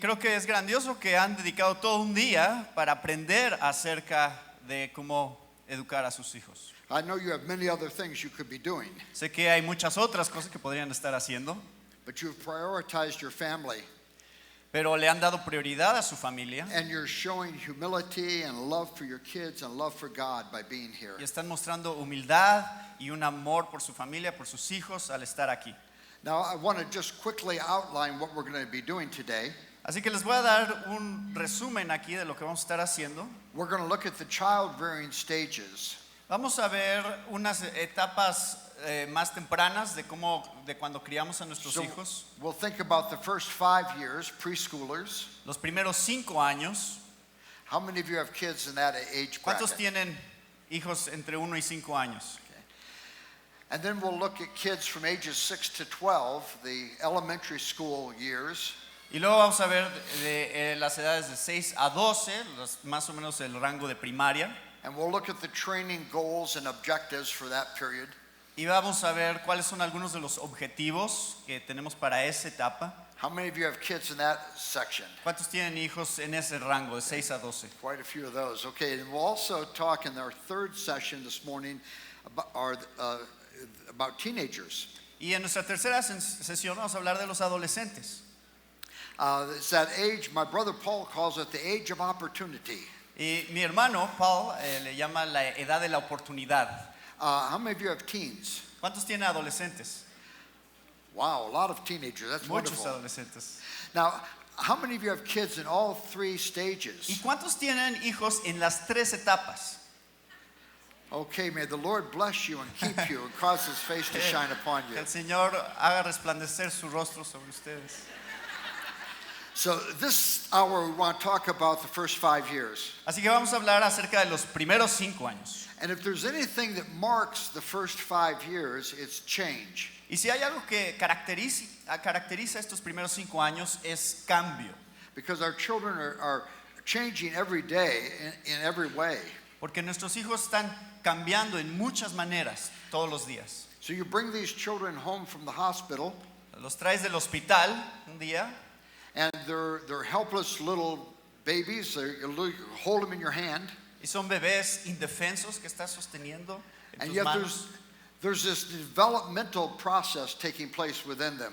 Creo que es grandioso que han dedicado todo un día para aprender acerca de cómo educar a sus hijos. I know you have many other things you could be doing, Sé que hay muchas otras cosas que podrían estar haciendo, but you've prioritized your family, pero le han dado prioridad a su familia and you're showing humility and love for your kids and love for God by being here. y están mostrando humildad y un amor por su familia, por sus hijos al estar aquí. Now, I want to just quickly outline what we're going to be doing today. Así que les voy a dar un resumen aquí de lo que vamos a estar haciendo. We're going to look at the child-rearing stages. Vamos a ver unas etapas más tempranas de cuando criamos a nuestros hijos. We'll think about the first 5 years, preschoolers. Los primeros 5 años. How many of you have kids in that age bracket? ¿Cuántos tienen hijos entre 1 y 5 años? And then we'll look at kids from ages 6 to 12, the elementary school years. Y luego vamos a ver de las edades de 6 a 12, más o menos el rango de primaria. And we'll look at the training goals and objectives for that period. Y vamos a ver cuáles son algunos de los objetivos que tenemos para esa etapa. How many of you have kids in that section? ¿Cuántos tienen hijos en ese rango de 6 a 12? Quite a few of those. Okay, and we'll also talk in our third session this morning about teenagers. Y en nuestra tercera sesión vamos a hablar de los adolescentes. It's that age, my brother Paul calls it the age of opportunity. Y mi hermano Paul le llama la edad de la oportunidad. How many of you have teens? ¿Cuántos tienen adolescentes? Wow, a lot of teenagers. That's Muchos wonderful. adolescentes. Now, how many of you have kids in all 3 stages? ¿Y cuántos tienen hijos en las 3 etapas? Okay, may the Lord bless you and keep you and cause His face to shine upon you. Que el Señor haga resplandecer su rostro sobre ustedes. So this hour we want to talk about the first 5 years. Así que vamos a hablar acerca de los primeros 5 años. And if there's anything that marks the first 5 years, it's change. Y si hay algo que caracteriza estos primeros 5 años es cambio. Because our children are changing every day in every way. Porque nuestros hijos están cambiando en muchas maneras todos los días. So you bring these children home from the hospital. Los traes del hospital un día. And they're helpless little babies. You hold them in your hand. Y son bebés indefensos que estás sosteniendo en And tus yet manos. there's this developmental process taking place within them.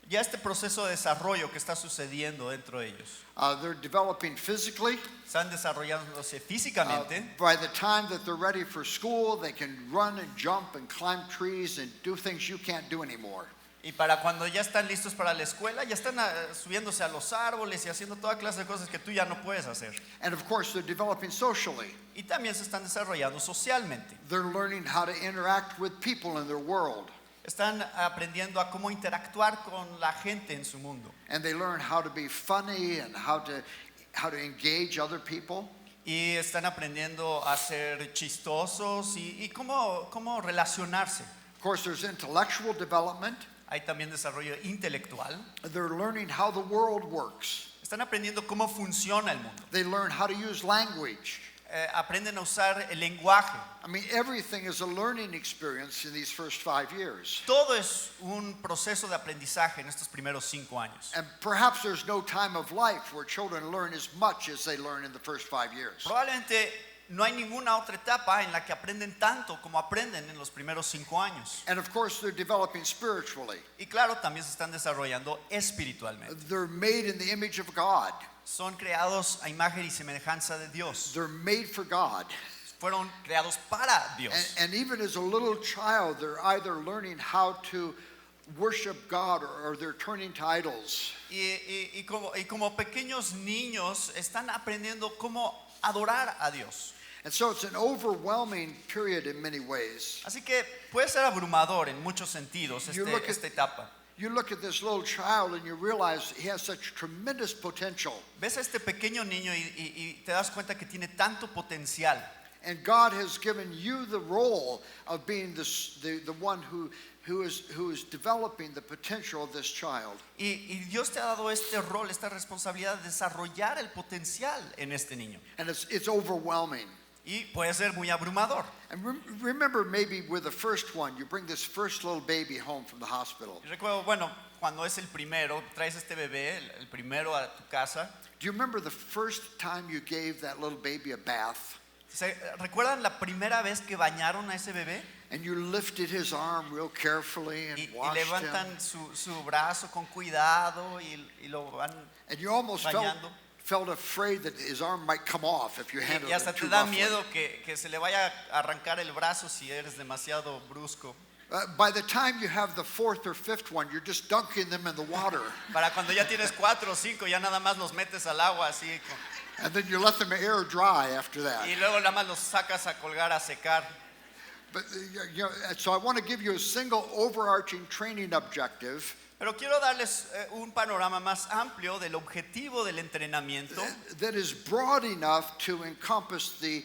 Ya este proceso de desarrollo que está sucediendo dentro de ellos. They're developing physically. Están desarrollándose físicamente. By the time that they're ready for school, they can run and jump and climb trees and do things you can't do anymore. Y para cuando ya están listos para la escuela, ya están subiéndose a los árboles y haciendo toda clase de cosas que tú ya no puedes hacer. And of course, they're developing socially. Y también se están desarrollando socialmente. They're learning how to interact with people in their world. Están aprendiendo a cómo interactuar con la gente en su mundo. And they learn how to be funny and how to engage other people. Y están aprendiendo a ser chistosos y cómo relacionarse. Of course, there's intellectual development. Hay también desarrollo intelectual. They're learning how the world works. Están aprendiendo cómo funciona el mundo. They learn how to use language. Aprenden a usar el lenguaje. I mean, everything is a learning experience in these first 5 years. Todo es un proceso de aprendizaje en estos primeros 5 años. And perhaps there's no time of life where children learn as much as they learn in the first 5 years. Probablemente no hay ninguna otra etapa en la que aprenden tanto como aprenden en los primeros 5 años. And of course, they're developing spiritually. Y claro, también se están desarrollando espiritualmente. They're made in the image of God. Son creados a imagen y semejanza de Dios. They're made for God. Fueron creados para Dios. And even as a little child, they're either learning how to worship God or they're turning to idols. Y como pequeños niños están aprendiendo cómo adorar a Dios. And so it's an overwhelming period in many ways. Así que puede ser abrumador en muchos sentidos esta etapa. You look at this little child and you realize he has such tremendous potential. Ves a este pequeño niño y te das cuenta que tiene tanto potencial. And God has given you the role of being the one who is developing the potential of this child. Y Dios te ha dado este rol, esta responsabilidad de desarrollar el potencial en este niño. And it's overwhelming. Y puede ser muy abrumador. And remember, maybe with the first one, you bring this first little baby home from the hospital. Y recuerdo, bueno, cuando es el primero, traes este bebé, el primero a tu casa. Do you remember the first time you gave that little baby a bath? ¿Recuerdan la primera vez que bañaron a ese bebé? And you lifted his arm real carefully and Y washed levantan him. su brazo con cuidado y lo van And you almost bañando. felt afraid that his arm might come off if you handled Y hasta it te too da roughly. miedo que se le vaya a arrancar el brazo si eres demasiado brusco. By the time you have the fourth or fifth one, you're just dunking them in the water. Para cuando ya tienes 4 o 5, ya nada más los metes al agua así. And then you let them air dry after that. Y luego nada más los sacas a colgar, a secar. But so I want to give you a single overarching training objective Pero quiero darles un panorama más amplio del objetivo del entrenamiento that is broad enough to encompass the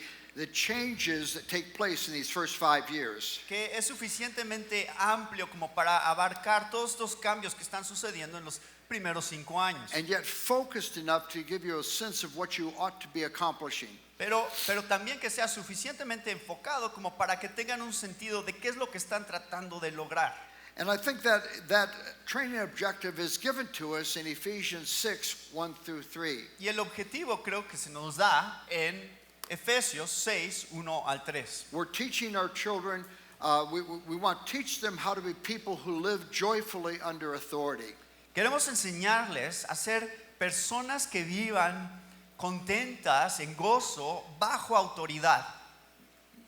changes that take place in these first 5 years. que es suficientemente amplio como para abarcar todos estos cambios que están sucediendo en los primeros 5 años. And yet focused enough to give you a sense of what you ought to be accomplishing. Pero también que sea suficientemente enfocado como para que tengan un sentido de qué es lo que están tratando de lograr. And I think that training objective is given to us in Ephesians 6:1-3. Y el objetivo creo que se nos da en Efesios 6, 1 al 3. We're teaching our children, we want to teach them how to be people who live joyfully under authority. Queremos enseñarles a ser personas que vivan contentas, en gozo, bajo autoridad.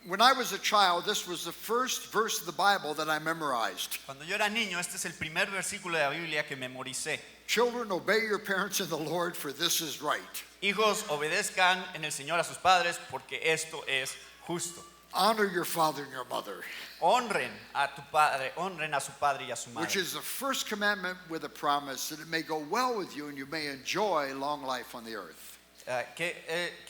When I was a child, this was the first verse of the Bible that I memorized. Cuando yo era niño, este es el primer versículo de la Biblia que memoricé. Children, obey your parents in the Lord, for this is right. Hijos, obedezcan en el Señor a sus padres, porque esto es justo. Honor your father and your mother, Honren a tu padre, honren a su padre y a su which madre. is the first commandment with a promise that it may go well with you and you may enjoy long life on the earth. Que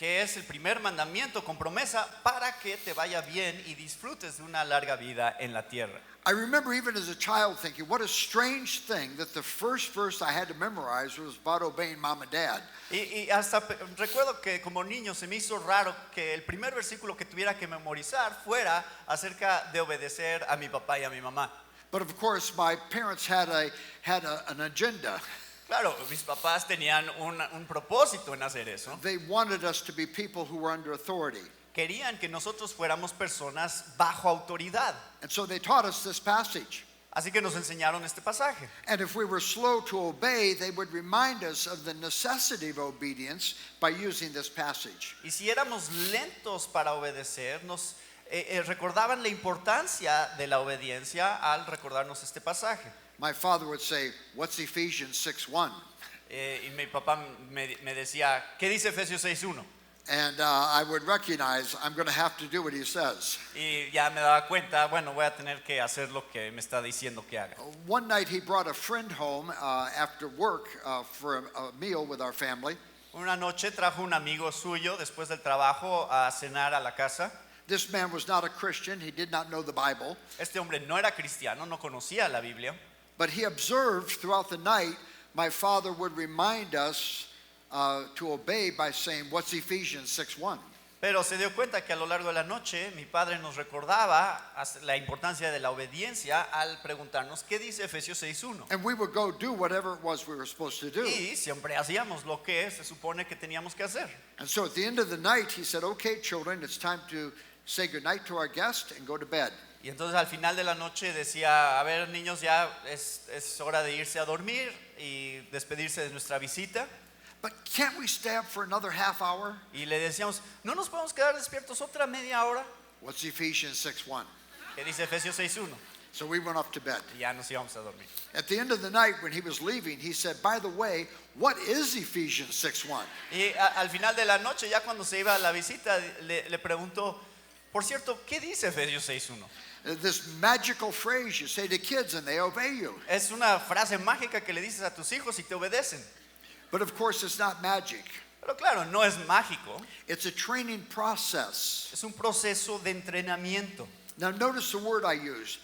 es el primer mandamiento con promesa para que te vaya bien y disfrutes de una larga vida en la tierra. I remember even as a child thinking, what a strange thing that the first verse I had to memorize was about obeying mom and dad. Y hasta recuerdo que como niño se me hizo raro que el primer versículo que tuviera que memorizar fuera acerca de obedecer a mi papá y a mi mamá. But of course, my parents had an agenda. Claro, mis papás tenían un propósito en hacer eso. They wanted us to be people who were under authority. Querían que nosotros fuéramos personas bajo autoridad. And so they taught us this passage. Así que nos enseñaron este pasaje. And if we were slow to obey, they would remind us of the necessity of obedience by using this passage. Y si éramos lentos para obedecer, nos recordaban la importancia de la obediencia al recordarnos este pasaje. My father would say, "What's Ephesians 6:1?" Y mi papá me decía, ¿qué dice Efesios 6:1? And I would recognize I'm going to have to do what he says. Y ya me daba cuenta, bueno, voy a tener que hacer lo que me está diciendo que haga. One night he brought a friend home after work for a meal with our family. Una noche trajo un amigo suyo después del trabajo a cenar a la casa. This man was not a Christian. He did not know the Bible. Este hombre no era cristiano, no conocía la Biblia. But he observed throughout the night, my father would remind us to obey by saying, "What's Ephesians 6:1?" Pero se dio cuenta que a lo largo de la noche mi padre nos recordaba la importancia de la obediencia al preguntarnos qué dice Efesios 6:1. And we would go do whatever it was we were supposed to do. Y siempre hacíamos lo que se supone que teníamos que hacer. And so at the end of the night, he said, "Okay, children, it's time to say goodnight to our guest and go to bed." Y entonces al final de la noche decía, a ver niños, ya es hora de irse a dormir y despedirse de nuestra visita. But can't we stay up for another half hour? Y le decíamos, ¿no nos podemos quedar despiertos otra media hora? What's Ephesians 6:1? Que dice Efesios 6:1. So we went up to bed. Y ya nos íbamos a dormir. At the end of the night, when he was leaving, he said, "By the way, what is Ephesians 6:1? Y al final de la noche, ya cuando se iba a la visita, le preguntó, por cierto, ¿qué dice Efesios 6:1? This magical phrase you say to kids and they obey you. Es una frase mágica que le dices a tus hijos y te obedecen. But of course, it's not magic. Pero claro, no es mágico. It's a training process. Es un proceso de entrenamiento. Now, notice the word I used.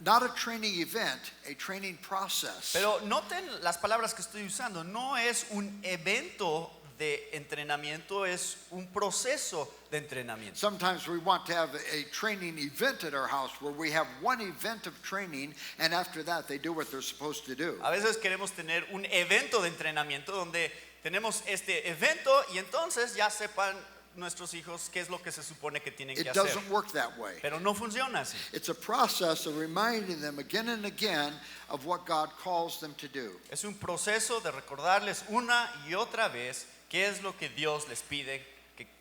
Not a training event, a training process. Pero noten las palabras que estoy usando. No es un evento de entrenamiento es un proceso de entrenamiento. Sometimes we want to have a training event at our house where we have one event of training, and after that they do what they're supposed to do. A veces queremos tener un evento de entrenamiento donde tenemos este evento y entonces ya sepan nuestros hijos qué es lo que se supone que tienen que It hacer. doesn't work that way. Pero no funciona así. It's a process of reminding them again and again of what God calls them to do. Es un proceso de recordarles una y otra vez qué es lo que Dios les pide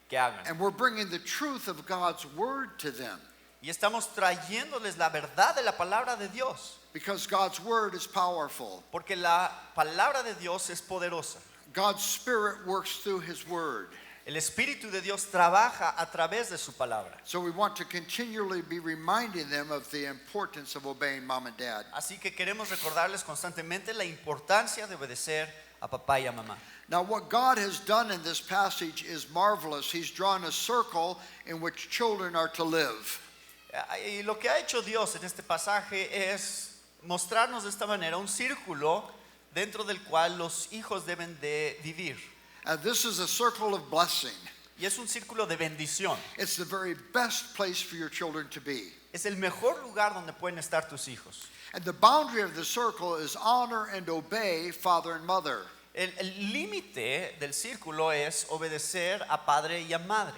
que hagan. And we're bringing the truth of God's word to them, Y estamos trayéndoles la verdad de la palabra de Dios. because God's word is powerful. Porque la palabra de Dios es poderosa. God's Spirit works through His Word. El Espíritu de Dios trabaja a través de su palabra. So we want to continually be reminding them of the importance of obeying mom and dad. Así que queremos recordarles constantemente la importancia de obedecer a papá y a mamá. Now, what God has done in this passage is marvelous. He's drawn a circle in which children are to live. Y lo que ha hecho Dios en este pasaje es mostrarnos de esta manera un círculo dentro del cual los hijos deben de vivir. This is a circle of blessing. Y es un círculo de bendición. It's the very best place for your children to be. Es el mejor lugar donde pueden estar tus hijos. And the boundary of the circle is honor and obey father and mother. El límite del círculo es obedecer a padre y a madre.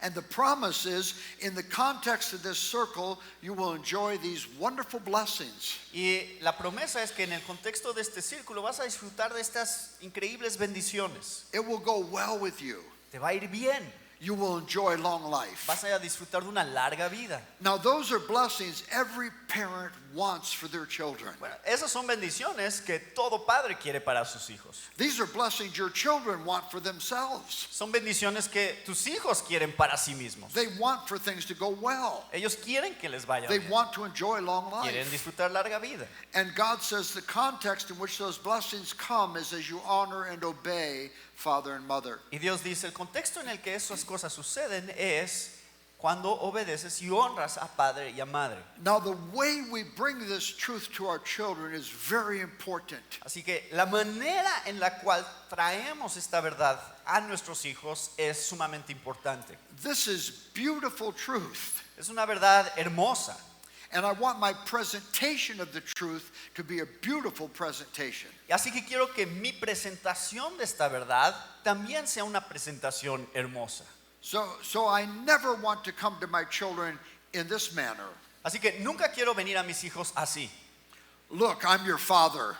And the promise is, in the context of this circle, you will enjoy these wonderful blessings. Y la promesa es que en el contexto de este círculo vas a disfrutar de estas increíbles bendiciones. It will go well with you. Te va a ir bien. You will enjoy long life. Vas a disfrutar de una larga vida. Now, those are blessings every parent wants for their children. Bueno, esas son bendiciones que todo padre quiere para sus hijos. These are blessings your children want for themselves. Son bendiciones que tus hijos quieren para sí mismos. They want for things to go well. Ellos quieren que les vaya They bien. want to enjoy long Quieren life. disfrutar larga vida. And God says the context in which those blessings come is as you honor and obey father and mother. Y Dios dice, el contexto en el que esas cosas suceden es cuando obedeces y honras a padre y a madre. Now, the way we bring this truth to our children is very important. Así que la manera en la cual traemos esta verdad a nuestros hijos es sumamente importante. This is beautiful truth. Es una verdad hermosa. And I want my presentation of the truth to be a beautiful presentation. Y así que quiero que mi presentación de esta verdad también sea una presentación hermosa. So I never want to come to my children in this manner. Así que nunca quiero venir a mis hijos así. Look, I'm your father.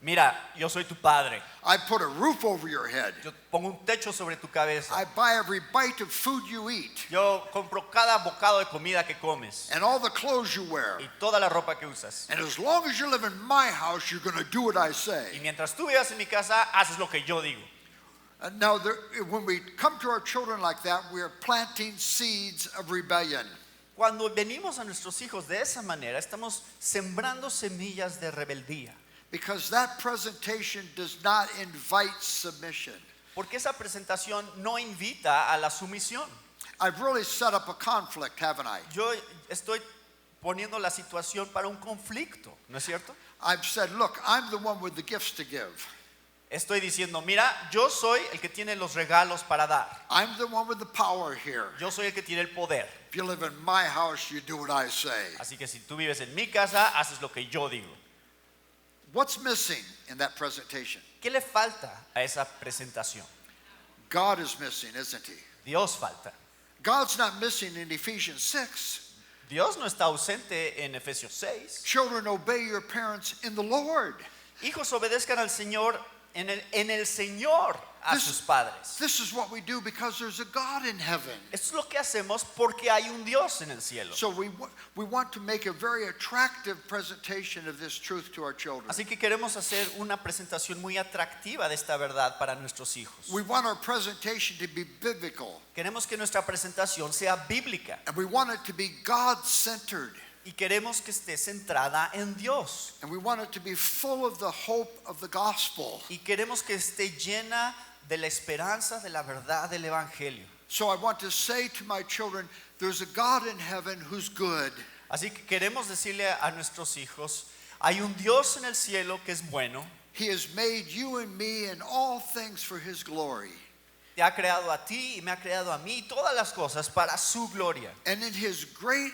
Mira, yo soy tu padre. I put a roof over your head. Yo pongo un techo sobre tu cabeza. I buy every bite of food you eat. Yo compro cada bocado de comida que comes And all the clothes you wear. y toda la ropa que usas. And as long as you live in my house, you're going to do what I Y say. mientras tú vivas en mi casa, haces lo que yo digo. Now, when we come to our children like that, we are planting seeds of rebellion. Cuando venimos a nuestros hijos de esa manera, estamos sembrando semillas de rebeldía. Because that presentation does not invite submission. Porque esa presentación no invita a la sumisión. I've really set up a conflict, haven't I? Yo estoy poniendo la situación para un conflicto, ¿no es cierto? I've said, look, I'm the one with the gifts to give. Estoy diciendo, mira, yo soy el que tiene los regalos para dar. I'm the one with the power here. Yo soy el que tiene el poder. If you live in my house, you do what I say. Así que si tú vives en mi casa, haces lo que yo digo. What's missing in that presentation? ¿Qué le falta a esa presentación? God is missing, isn't he? Dios falta. God's not missing in Ephesians 6. Dios no está ausente en Efesios 6. Children, obey your parents in the Lord. Hijos, obedezcan al Señor en el Señor a sus padres. This is what we do because there's a God in heaven. Esto es lo que hacemos porque hay un Dios en el cielo. So we want to make a very attractive presentation of this truth to our children. Así que queremos hacer una presentación muy atractiva de esta verdad para nuestros hijos. We want our presentation to be biblical. Queremos que nuestra presentación sea bíblica And we want it to be God-centered. y queremos que esté centrada en Dios. And we want it to be full of the hope of the gospel. Y queremos que esté llena de la esperanza de la verdad del evangelio. So I want to say to my children, there's a God in heaven who's good. Así que queremos decirle a nuestros hijos, hay un Dios en el cielo que es bueno. He has made you and me and all things for his glory. te ha creado a ti y me ha creado a mí, todas las cosas para su gloria. And in his great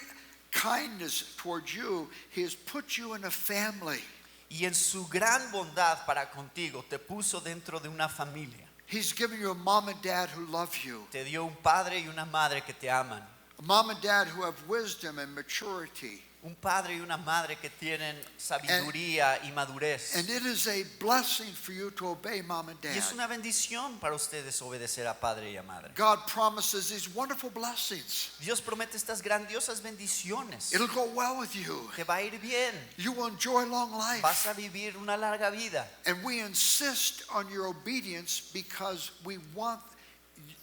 kindness towards you, he has put you in a family. Y en su gran bondad para contigo te puso dentro de una familia. He's given you a mom and dad who love you. Te dio un padre y una madre que te aman. A mom and dad who have wisdom and maturity. Un padre y una madre que tienen sabiduría y madurez. And it is a blessing for you to obey mom and Y dad. es una bendición para ustedes obedecer a padre y a madre. God promises these wonderful blessings. Dios promete estas grandiosas bendiciones. It'll go well with you. Te va a ir bien. You will enjoy long life. Vas a vivir una larga vida. And we insist on your obedience because we want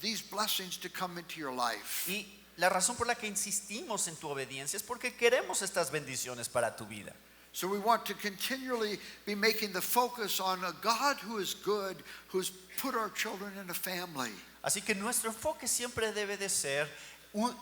these blessings to come into your life. Y la razón por la que insistimos en tu obediencia es porque queremos estas bendiciones para tu vida. So we want to continually be making the focus on a God who is good, who's put our children in a family. Así que nuestro enfoque siempre debe de ser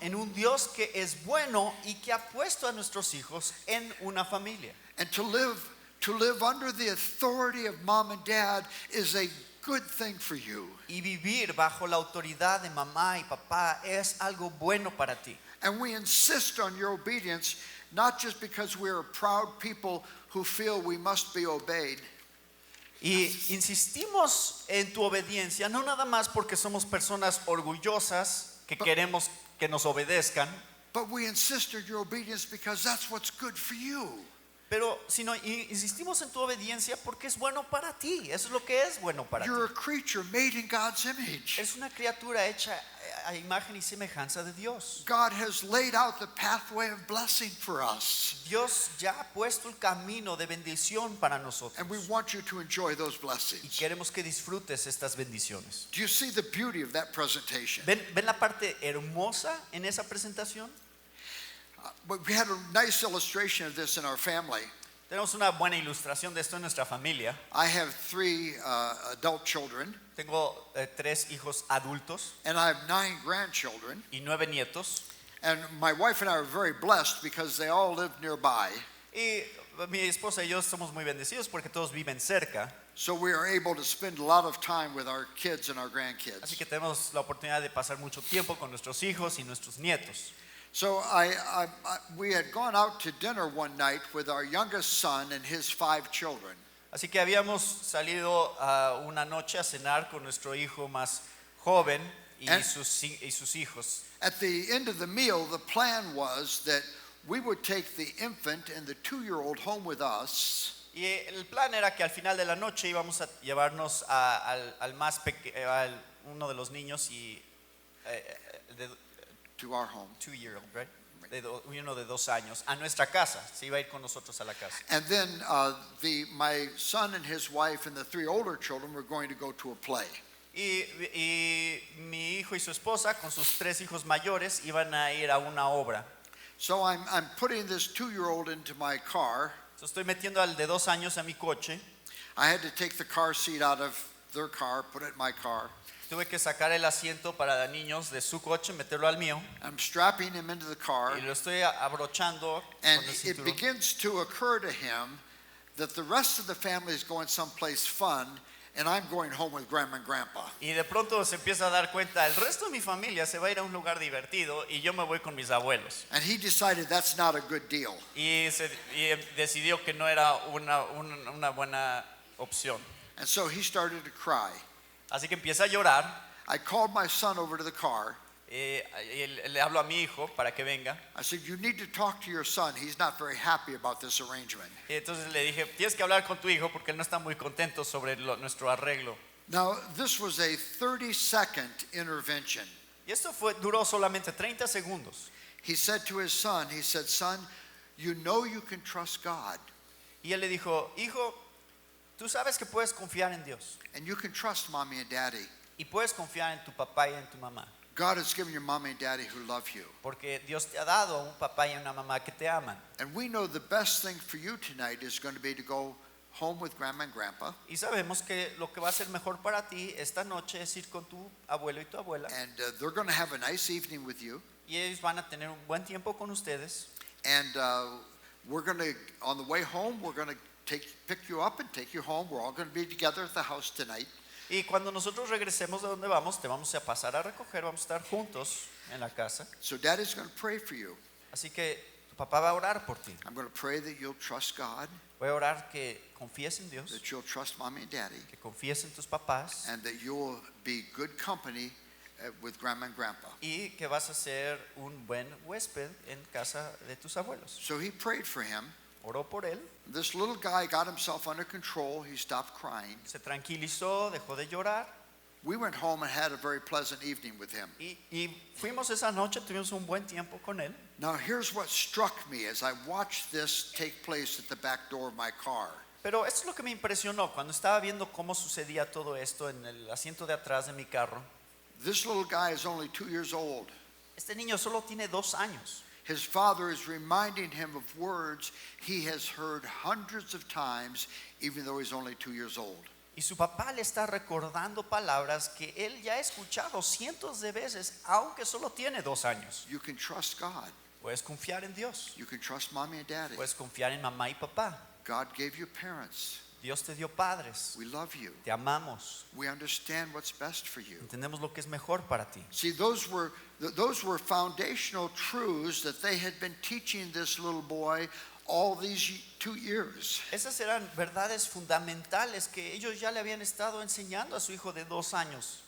en un Dios que es bueno y que ha puesto a nuestros hijos en una familia. And to live under the authority of mom and dad is a good thing for you. Y vivir bajo la autoridad de mamá y papá es algo bueno para ti. And we insist on your obedience not just because we're proud people who feel we must be obeyed. Y insistimos en tu obediencia no nada más porque somos personas orgullosas que queremos que nos obedezcan, But we insist on your obedience because that's what's good for you. pero sino insistimos en tu obediencia porque es bueno para ti. Eso es lo que es bueno para ti. You're a creature made in God's image. Es una criatura hecha a imagen y semejanza de Dios. God has laid out the pathway of blessing for us. Dios ya ha puesto el camino de bendición para nosotros. And we want you to enjoy those Y blessings. queremos que disfrutes estas bendiciones. Do you see the beauty of that presentation? ¿Ven la parte hermosa en esa presentación? We had a nice illustration of this in our family. Tenemos una buena ilustración de esto en nuestra familia. I have 3 adult children, Tengo 3 hijos adultos and I have 9 grandchildren. y 9 nietos. And my wife and I are very blessed because they all live nearby. Y mi esposa y yo somos muy bendecidos porque todos viven cerca. So we are able to spend a lot of time with our kids and our grandkids. Así que tenemos la oportunidad de pasar mucho tiempo con nuestros hijos y nuestros nietos. So we had gone out to dinner one night with our youngest son and his 5 children. Así que habíamos salido una noche a cenar con nuestro hijo más joven y sus hijos. At the end of the meal, the plan was that we would take the infant and the 2-year-old home with us. Y el plan era que al final de la noche íbamos a llevarnos al más pequeño, uno de los niños y To our home. 2-year-old, right? Uno de 2 años a nuestra casa. Se iba a ir con nosotros a la casa. And then my son and his wife and the 3 older children were going to go to a play. Y mi hijo y su esposa con sus 3 hijos mayores iban a ir a una obra. So I'm putting this 2-year-old into my car. So estoy metiendo al de 2 años a mi coche. I had to take the car seat out of their car, put it in my car. Tuve que sacar el asiento para niños de su coche, meterlo al mío. I'm strapping him into the car. Y lo estoy abrochando And con el it cinturón. begins to occur to him that the rest of the family is going someplace fun, and I'm going home with grandma and grandpa. Y de pronto se empieza a dar cuenta, el resto de mi familia se va a ir a un lugar divertido y yo me voy con mis abuelos. And he decided that's not a good deal. Y decidió que no era una buena opción. And so he started to cry. Así que empieza a llorar. I called my son over to the car. Y le hablo a mi hijo para que venga. I said, you need to talk to your son. He's not very happy about this arrangement. Y entonces le dije, tienes que hablar con tu hijo porque él no está muy contento sobre nuestro arreglo. Now, this was a 30-second intervention. Y esto duró solamente 30 segundos. He said to his son, he said, son, you know you can trust God. Y él le dijo, hijo, tú sabes que puedes confiar en Dios. And you can trust mommy and daddy. Y puedes confiar en tu papá y en tu mamá. God has given you mommy and daddy who love you. Porque Dios te ha dado un papá y una mamá que te aman. And we know the best thing for you tonight is going to be to go home with grandma and grandpa. Y sabemos que lo que va a ser mejor para ti esta noche es ir con tu abuelo y tu abuela. And they're going to have a nice evening with you. Y ellos van a tener un buen tiempo con ustedes. And we're going to, on the way home, we're going to pick you up and take you home. We're all going to be together at the house tonight. Y cuando nosotros regresemos de donde vamos, te vamos a pasar a recoger, vamos a estar juntos en la casa. So Daddy's going to pray for you. Así que tu papá va a orar por ti. I'm going to pray that you'll trust God, Voy a orar que confíes en Dios, that you'll trust Mommy and Daddy, que confíes en tus papás and that you'll be good company with Grandma and Grandpa. y que vas a ser un buen huésped en casa de tus abuelos. So he prayed for him. Oró por él, This little guy got himself under control. He stopped crying. se tranquilizó, dejó de llorar We went home and had a very pleasant evening with him. y fuimos esa noche, tuvimos un buen tiempo con él. Now, here's what struck me as I watched this take place at the back door of my car. Pero esto es lo que me impresionó cuando estaba viendo cómo sucedía todo esto en el asiento de atrás de mi carro. This little guy is only 2 years old. Este niño solo tiene 2 años. His father is reminding him of words he has heard hundreds of times, even though he's only 2 years old. Y su papá le está recordando palabras que él ya ha escuchado cientos de veces, aunque solo tiene 2 años. You can trust God. Puedes confiar en Dios. You can trust Mommy and Daddy. Puedes confiar en mamá y papá. God gave you parents. Dios te dio padres. We love you. Te amamos. We understand what's best for you. Entendemos lo que es mejor para ti. See, those were foundational truths that they had been teaching this little boy all these 2 years. Esas eran verdades fundamentales que ellos ya le habían estado enseñando a su hijo de 2 años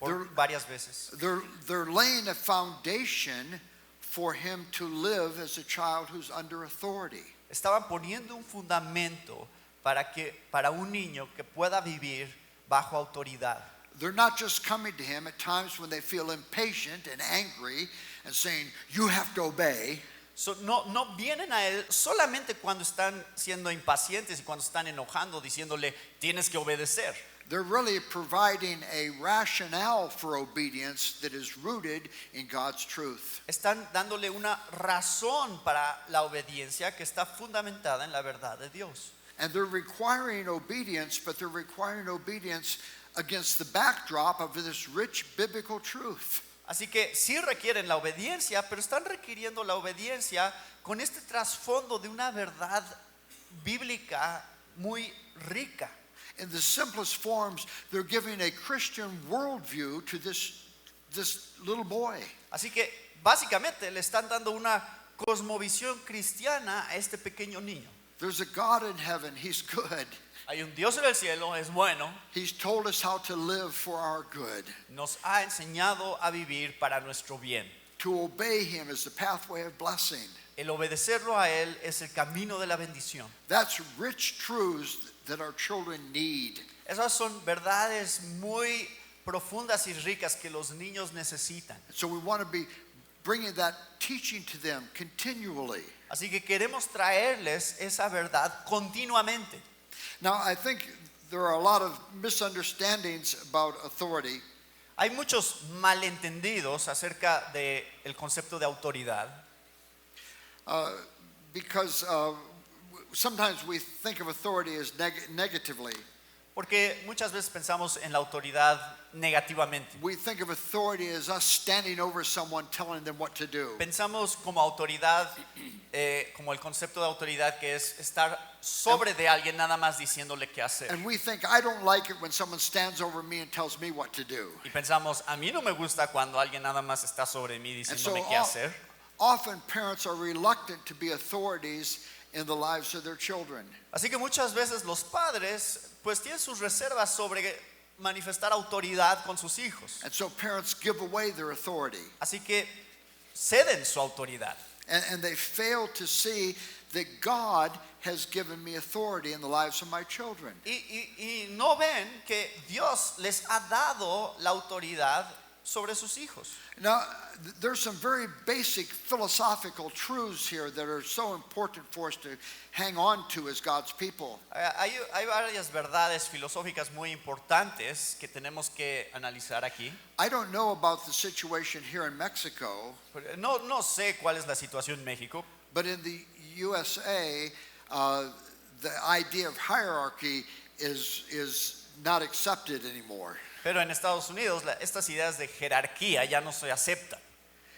por varias veces. They're laying a foundation for him to live as a child who's under authority. Estaban poniendo un fundamento para un niño que pueda vivir bajo autoridad. They're not just coming to him at times when they feel impatient and angry and saying, you have to obey. So, no vienen a él solamente cuando están siendo impacientes y cuando están enojando, diciéndole tienes que obedecer. They're really providing a rationale for obedience that is rooted in God's truth. Están dándole una razón para la obediencia que está fundamentada en la verdad de Dios. And they're requiring obedience, but they're requiring obedience against the backdrop of this rich biblical truth. Así que sí requieren la obediencia, pero están requiriendo la obediencia con este trasfondo de una verdad bíblica muy rica. In the simplest forms, they're giving a Christian worldview to this little boy. Así que básicamente le están dando una cosmovisión cristiana a este pequeño niño. There's a God in heaven, He's good. Hay un Dios en el cielo, es bueno. He's told us how to live for our good. Nos ha enseñado a vivir para nuestro bien. To obey Him is the pathway of blessing. El obedecerlo a Él es el camino de la bendición. That's rich truths that our children need. Esas son verdades muy profundas y ricas que los niños necesitan. So we want to be bringing that teaching to them continually. Así que queremos traerles esa verdad continuamente. Now, I think there are a lot of misunderstandings about authority. Hay muchos malentendidos acerca del concepto de autoridad. Because sometimes we think of authority as negatively. Porque muchas veces pensamos en la autoridad negativamente. We think of authority as us standing over someone telling them what to do. Pensamos como autoridad, como el concepto de autoridad que es estar sobre de alguien nada más diciéndole qué hacer. And we think, I don't like it when someone stands over me and tells me what to do. Y pensamos, a mí no me gusta cuando alguien nada más está sobre mí diciéndome qué hacer. Often parents are reluctant to be authorities in the lives of their children. Así que muchas veces los padres pues tienen sus reservas sobre manifestar autoridad con sus hijos. And so parents give away their authority. Así que ceden su autoridad. And they fail to see that God has given me authority in the lives of my children. Y no ven que Dios les ha dado la autoridad sobre sus hijos. Now, there's some very basic philosophical truths here that are so important for us to hang on to as God's people. Hay varias verdades filosóficas muy importantes que tenemos que analizar aquí. I don't know about the situation here in Mexico, No sé cuál es la situación en México, but in the USA, the idea of hierarchy is not accepted anymore. pero en Estados Unidos estas ideas de jerarquía ya no se aceptan.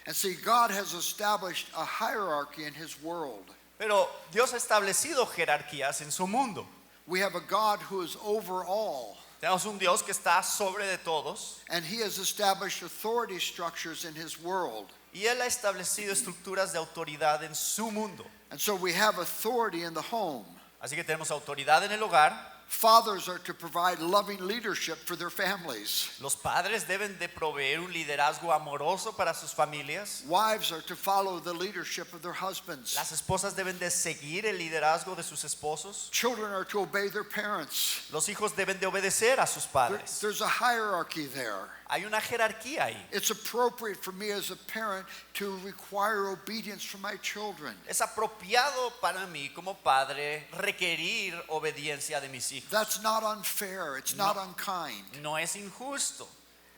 And see, God has established a hierarchy in His world. Pero Dios ha establecido jerarquías en su mundo. We have a God who is over all. Tenemos un Dios que está sobre de todos and he has established authority structures in his world. y Él ha establecido estructuras de autoridad en su mundo. And so we have authority in the home. Así que tenemos autoridad en el hogar. Fathers are to provide loving leadership for their families. Los padres deben de proveer un liderazgo amoroso para sus familias. Wives are to follow the leadership of their husbands. Las esposas deben de seguir el liderazgo de sus esposos. Children are to obey their parents. Los hijos deben de obedecer a sus padres. There's a hierarchy there. Hay una jerarquía ahí. It's appropriate for me as a parent to require obedience from my children. Es apropiado para mí como padre requerir obediencia de mis hijos. That's not unfair. It's not unkind. No es injusto.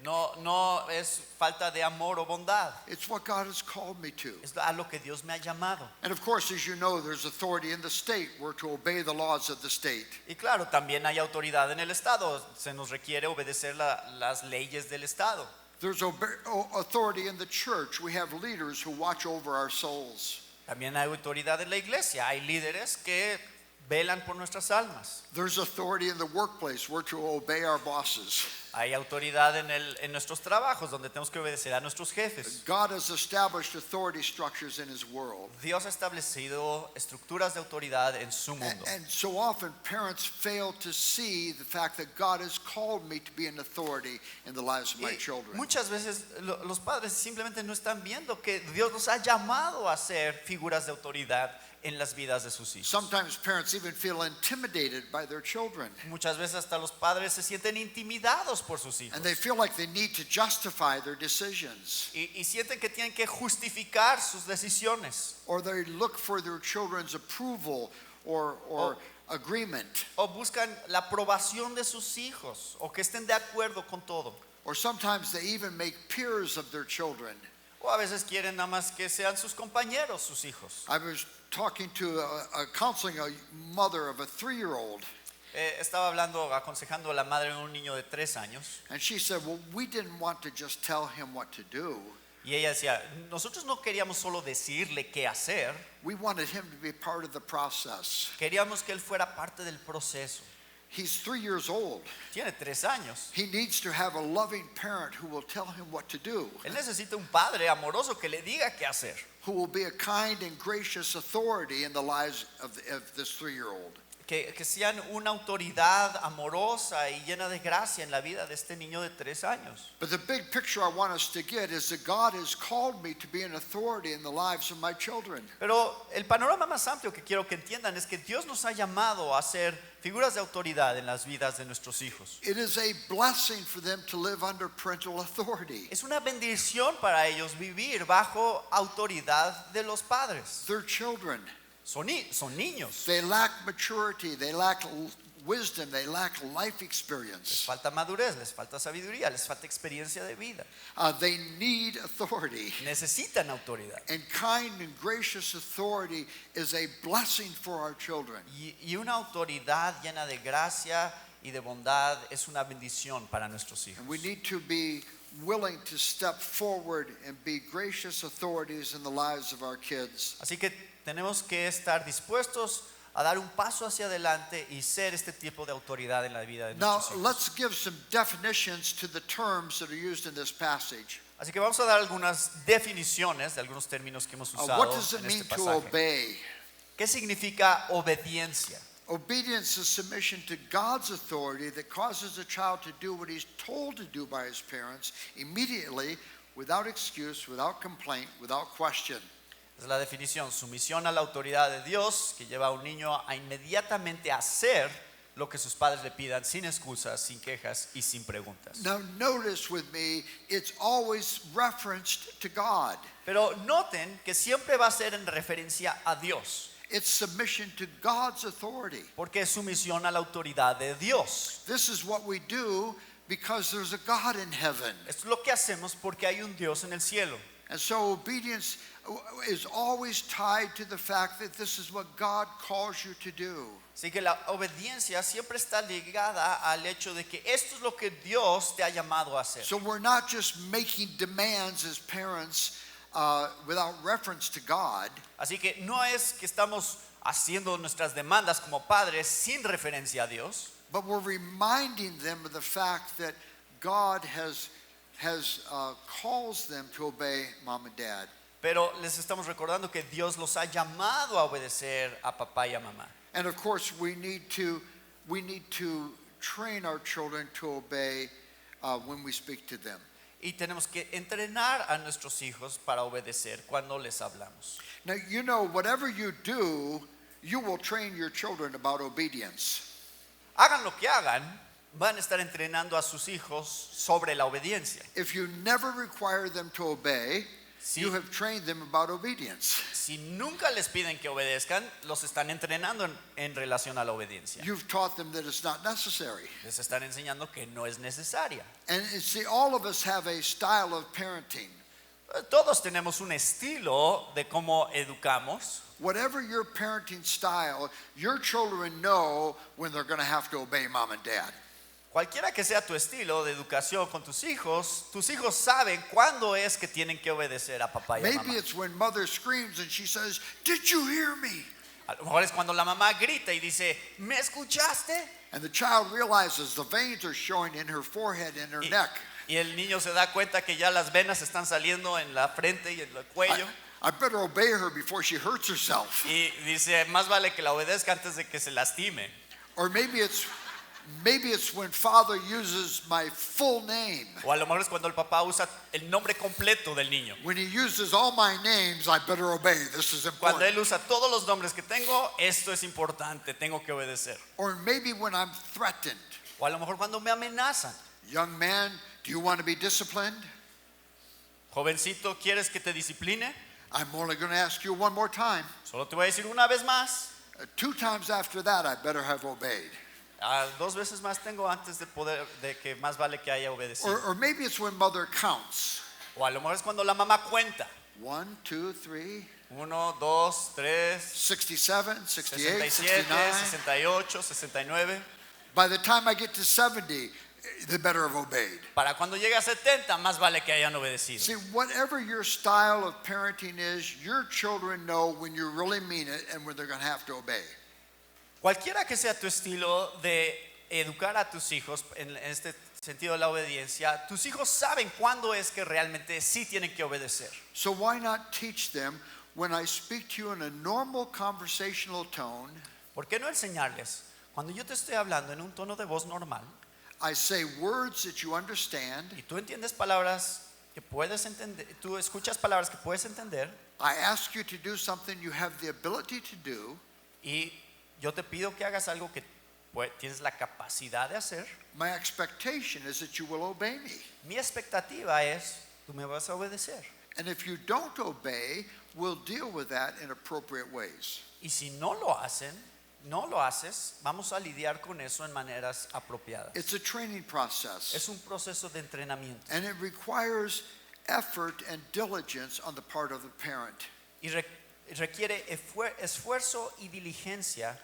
No es falta de amor o bondad. It's what God has called me to. Es a lo que Dios me ha llamado. And of course, as you know, there's authority in the state. We're to obey the laws of the state. Y claro, también hay autoridad en el Estado. Se nos requiere obedecer las leyes del Estado. There's authority in the church. We have leaders who watch over our souls. También hay autoridad en la iglesia. Hay líderes que velan por nuestras almas. There's authority in the workplace. We're to obey our bosses. Hay autoridad en nuestros trabajos donde tenemos que obedecer a nuestros jefes. God has established authority structures in his world. Dios ha establecido estructuras de autoridad en su mundo. And so often parents fail to see the fact that God has called me to be an authority in the lives of my children. Muchas veces los padres simplemente no están viendo que Dios nos ha llamado a ser figuras de autoridad en las vidas de sus hijos. Sometimes parents even feel intimidated by their children. Muchas veces hasta los padres se sienten intimidados por sus hijos. And they feel like they need to justify their decisions. Y sienten que tienen que justificar sus decisiones. Or they look for their children's approval or agreement. O buscan la aprobación de sus hijos. O que estén de acuerdo con todo. Or sometimes they even make peers of their children. O a veces quieren nada más que sean sus compañeros, sus hijos. I was talking to counseling a mother of a 3-year-old. Estaba aconsejando a la madre de un niño de 3 años. And she said, well, we didn't want to just tell him what to do. Y ella decía, nosotros no queríamos solo decirle qué hacer. We wanted him to be part of the process. Queríamos que él fuera parte del proceso. He's 3 years old. Tiene 3 años. He needs to have a loving parent who will tell him what to do. Él necesita un padre amoroso que le diga qué hacer. Who will be a kind and gracious authority in the lives of this 3-year-old. Que sean una autoridad amorosa y llena de gracia en la vida de este niño de 3 años. But the big picture I want us to get is that God has called me to be an authority in the lives of my children. Pero el panorama más amplio que quiero que entiendan es que Dios nos ha llamado a ser figuras de autoridad en las vidas de nuestros hijos. It is a blessing for them to live under parental authority. Es una bendición para ellos vivir bajo autoridad de los padres. They're children. Son niños. They lack maturity, they lack wisdom, they lack life Les experience. falta madurez, les falta sabiduría, les falta experiencia de vida. They need authority. Necesitan autoridad. And kind and gracious authority is a blessing for our children. Y una autoridad llena de gracia y de bondad es una bendición para nuestros hijos. And we need to be willing to step forward and be gracious authorities in the lives of our kids. Así que tenemos que estar dispuestos a dar un paso hacia adelante y ser este tipo de autoridad en la vida de Now, nuestros hijos. let's give some definitions to the terms that are used in this passage. Así que vamos a dar algunas definiciones de algunos términos que hemos usado What does it en mean este to pasaje. obey? ¿Qué significa obediencia? Obedience is submission to God's authority that causes a child to do what he's told to do by his parents immediately, without excuse, without complaint, without question. Es la definición, sumisión a la autoridad de Dios que lleva a un niño a inmediatamente hacer lo que sus padres le pidan sin excusas, sin quejas y sin preguntas. Now notice with me, it's always referenced to God. Pero noten que siempre va a ser en referencia a Dios. It's submission to God's authority. Porque es sumisión a la autoridad de Dios. This is what we do because there's a God in heaven. Esto es lo que hacemos porque hay un Dios en el cielo. And so obedience is always tied to the fact that this is what God calls you to do. Así que la obediencia siempre está ligada al hecho de que esto es lo que Dios te ha llamado a hacer. So we're not just making demands as parents without reference to God. Así que no es que estamos haciendo nuestras demandas como padres sin referencia a Dios. but we're reminding them of the fact that God has calls them to obey mom and dad. Pero les estamos recordando que Dios los ha llamado a obedecer a papá y a mamá. And of course, we need to train our children to obey when we speak to them. Y tenemos que entrenar a nuestros hijos para obedecer cuando les hablamos. Now, you know, whatever you do, you will train your children about obedience. Hagan lo que hagan, van a estar entrenando a sus hijos sobre la obediencia. If you never require them to obey, you have trained them about obedience. Si nunca les piden que obedezcan, los están entrenando en relación a la obediencia. You've taught them that it's not necessary. Les están enseñando que no es necesaria. And see, all of us have a style of parenting. Todos tenemos un estilo de cómo educamos. Whatever your parenting style, your children know when they're going to have to obey mom and dad. Cualquiera que sea tu estilo de educación con tus hijos saben cuándo es que tienen que obedecer a papá y a mamá. Maybe it's when mother screams and she says, "Did you hear me?" A lo mejor es cuando la mamá grita y dice, ¿me escuchaste? And the child realizes the veins are showing in her forehead and her neck. Y el niño se da cuenta que ya las venas están saliendo en la frente y en el cuello. I better obey her before she hurts herself. Y dice, más vale que la obedezca antes de que se lastime. Or maybe it's when father uses my full name. O a lo mejor es cuando el papá usa el nombre completo del niño. When he uses all my names, I better obey. This is Cuando important. él usa todos los nombres que tengo, esto es importante, tengo que obedecer. Or maybe when I'm threatened. O a lo mejor cuando me amenazan. Young man, do you want to be disciplined? Jovencito, ¿quieres que te discipline? I'm only going to ask you one more time. Solo te voy a decir una vez más. 2 times after that, I better have obeyed. 2 veces más tengo antes de que más vale que haya obedecido. Or maybe it's when mother counts. O a lo mejor es cuando la mamá cuenta. 1, 2, 3, 1, 2, 3, 67, 68, 67, 69. 68, 69. By the time I get to 70, they better have obeyed. Para cuando llegue a 70, más vale que hayan obedecido. See, whatever your style of parenting is, your children know when you really mean it and when they're going to have to obey. Cualquiera que sea tu estilo de educar a tus hijos en este sentido de la obediencia, tus hijos saben cuándo es que realmente sí tienen que obedecer. So why not teach them when I speak to you in a normal conversational tone? ¿Por qué no enseñarles? Cuando yo te estoy hablando en un tono de voz normal I say words that you understand. y tú entiendes palabras que puedes entender, tú escuchas palabras que puedes entender I ask you to do something you have the ability to do. y yo te pido que hagas algo que tienes la capacidad de hacer. My expectation is that you will obey me. Mi expectativa es, tú me vas a obedecer. And if you don't obey, we'll deal with that in appropriate ways. Y si no lo haces, vamos a lidiar con eso en maneras apropiadas. It's a training process. Es un proceso de entrenamiento And it requires effort and diligence on the part of the parent. y requiere esfuerzo y diligencia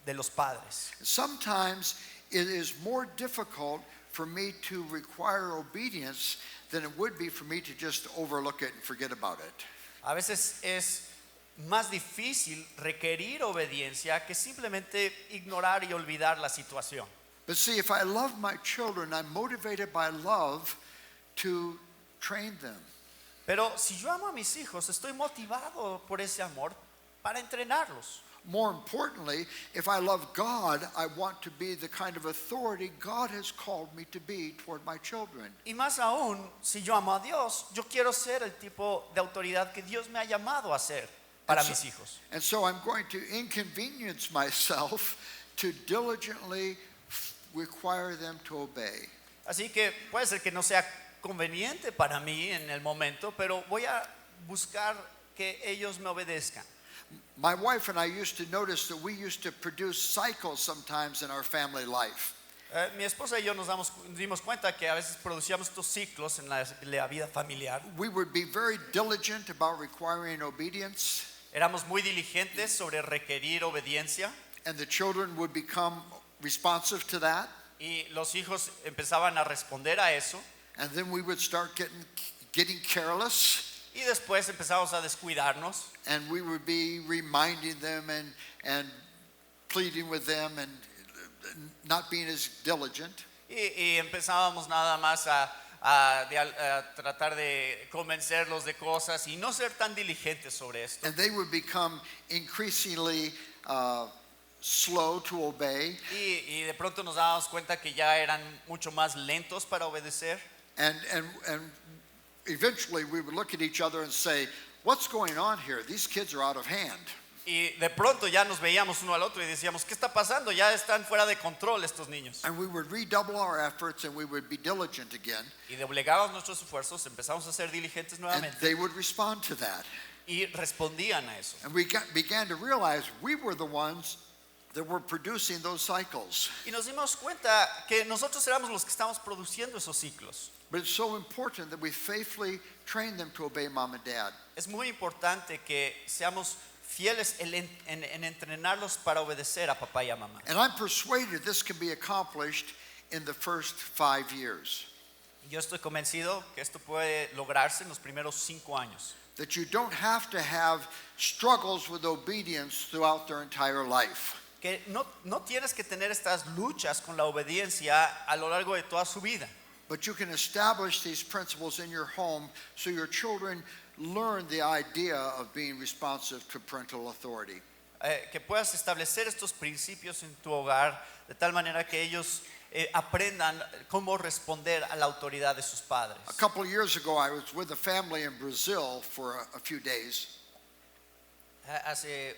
de los padres. Sometimes it is more difficult for me to require obedience than it would be for me to just overlook it and forget about it. A veces es más difícil requerir obediencia que simplemente ignorar y olvidar la situación. But see, if I love my children, I'm motivated by love to train them. Pero si yo amo a mis hijos, estoy motivado por ese amor para entrenarlos. More importantly, if I love God, I want to be the kind of authority God has called me to be toward my children. Y más aún, si yo amo a Dios, yo quiero ser el tipo de autoridad que Dios me ha llamado a ser para mis hijos. And so I'm going to inconvenience myself to diligently require them to obey. Así que puede ser que no sea conveniente para mí en el momento, pero voy a buscar que ellos me obedezcan. My wife and I used to notice that we used to produce cycles sometimes in our family life. Mi esposa y yo nos dimos cuenta que a veces producíamos estos ciclos en la vida familiar. We would be very diligent about requiring obedience, Éramos muy diligentes sobre requerir obediencia and the children would become responsive to that. y los hijos empezaban a responder a eso And then we would start getting careless, y después empezamos a descuidarnos and we would be reminding them and pleading with them and not being as diligent. Y empezábamos nada más a tratar de convencerlos de cosas y no ser tan diligentes sobre esto. And they would become increasingly slow to obey. Y de pronto nos dábamos cuenta que ya eran mucho más lentos para obedecer. And eventually we would look at each other and say, what's going on here? These kids are out of hand. Y de pronto ya nos veíamos uno al otro y decíamos, ¿qué está pasando? Ya están fuera de control estos niños. And we would redouble our efforts and we would be diligent again. Y doblegamos nuestros esfuerzos, empezamos a ser diligentes And nuevamente. they would respond to that. Y respondían a eso. And we began to realize we were the ones that were producing those cycles. Y nos dimos cuenta que nosotros éramos los que estábamos produciendo esos ciclos. But it's so important that we faithfully train them to obey mom and dad. Es muy importante que seamos fieles en entrenarlos para obedecer a papá y a mamá. And I'm persuaded this can be accomplished in the first 5 years. Yo estoy convencido que esto puede lograrse en los primeros 5 años. That you don't have to have struggles with obedience throughout their entire life. Que no tienes que tener estas luchas con la obediencia a lo largo de toda su vida. But you can establish these principles in your home so your children learn the idea of being responsive to parental authority. Que puedas establecer estos principios en tu hogar de tal manera que ellos aprendan cómo responder a la autoridad de sus padres. A couple of years ago, I was with a family in Brazil for a few days. Hace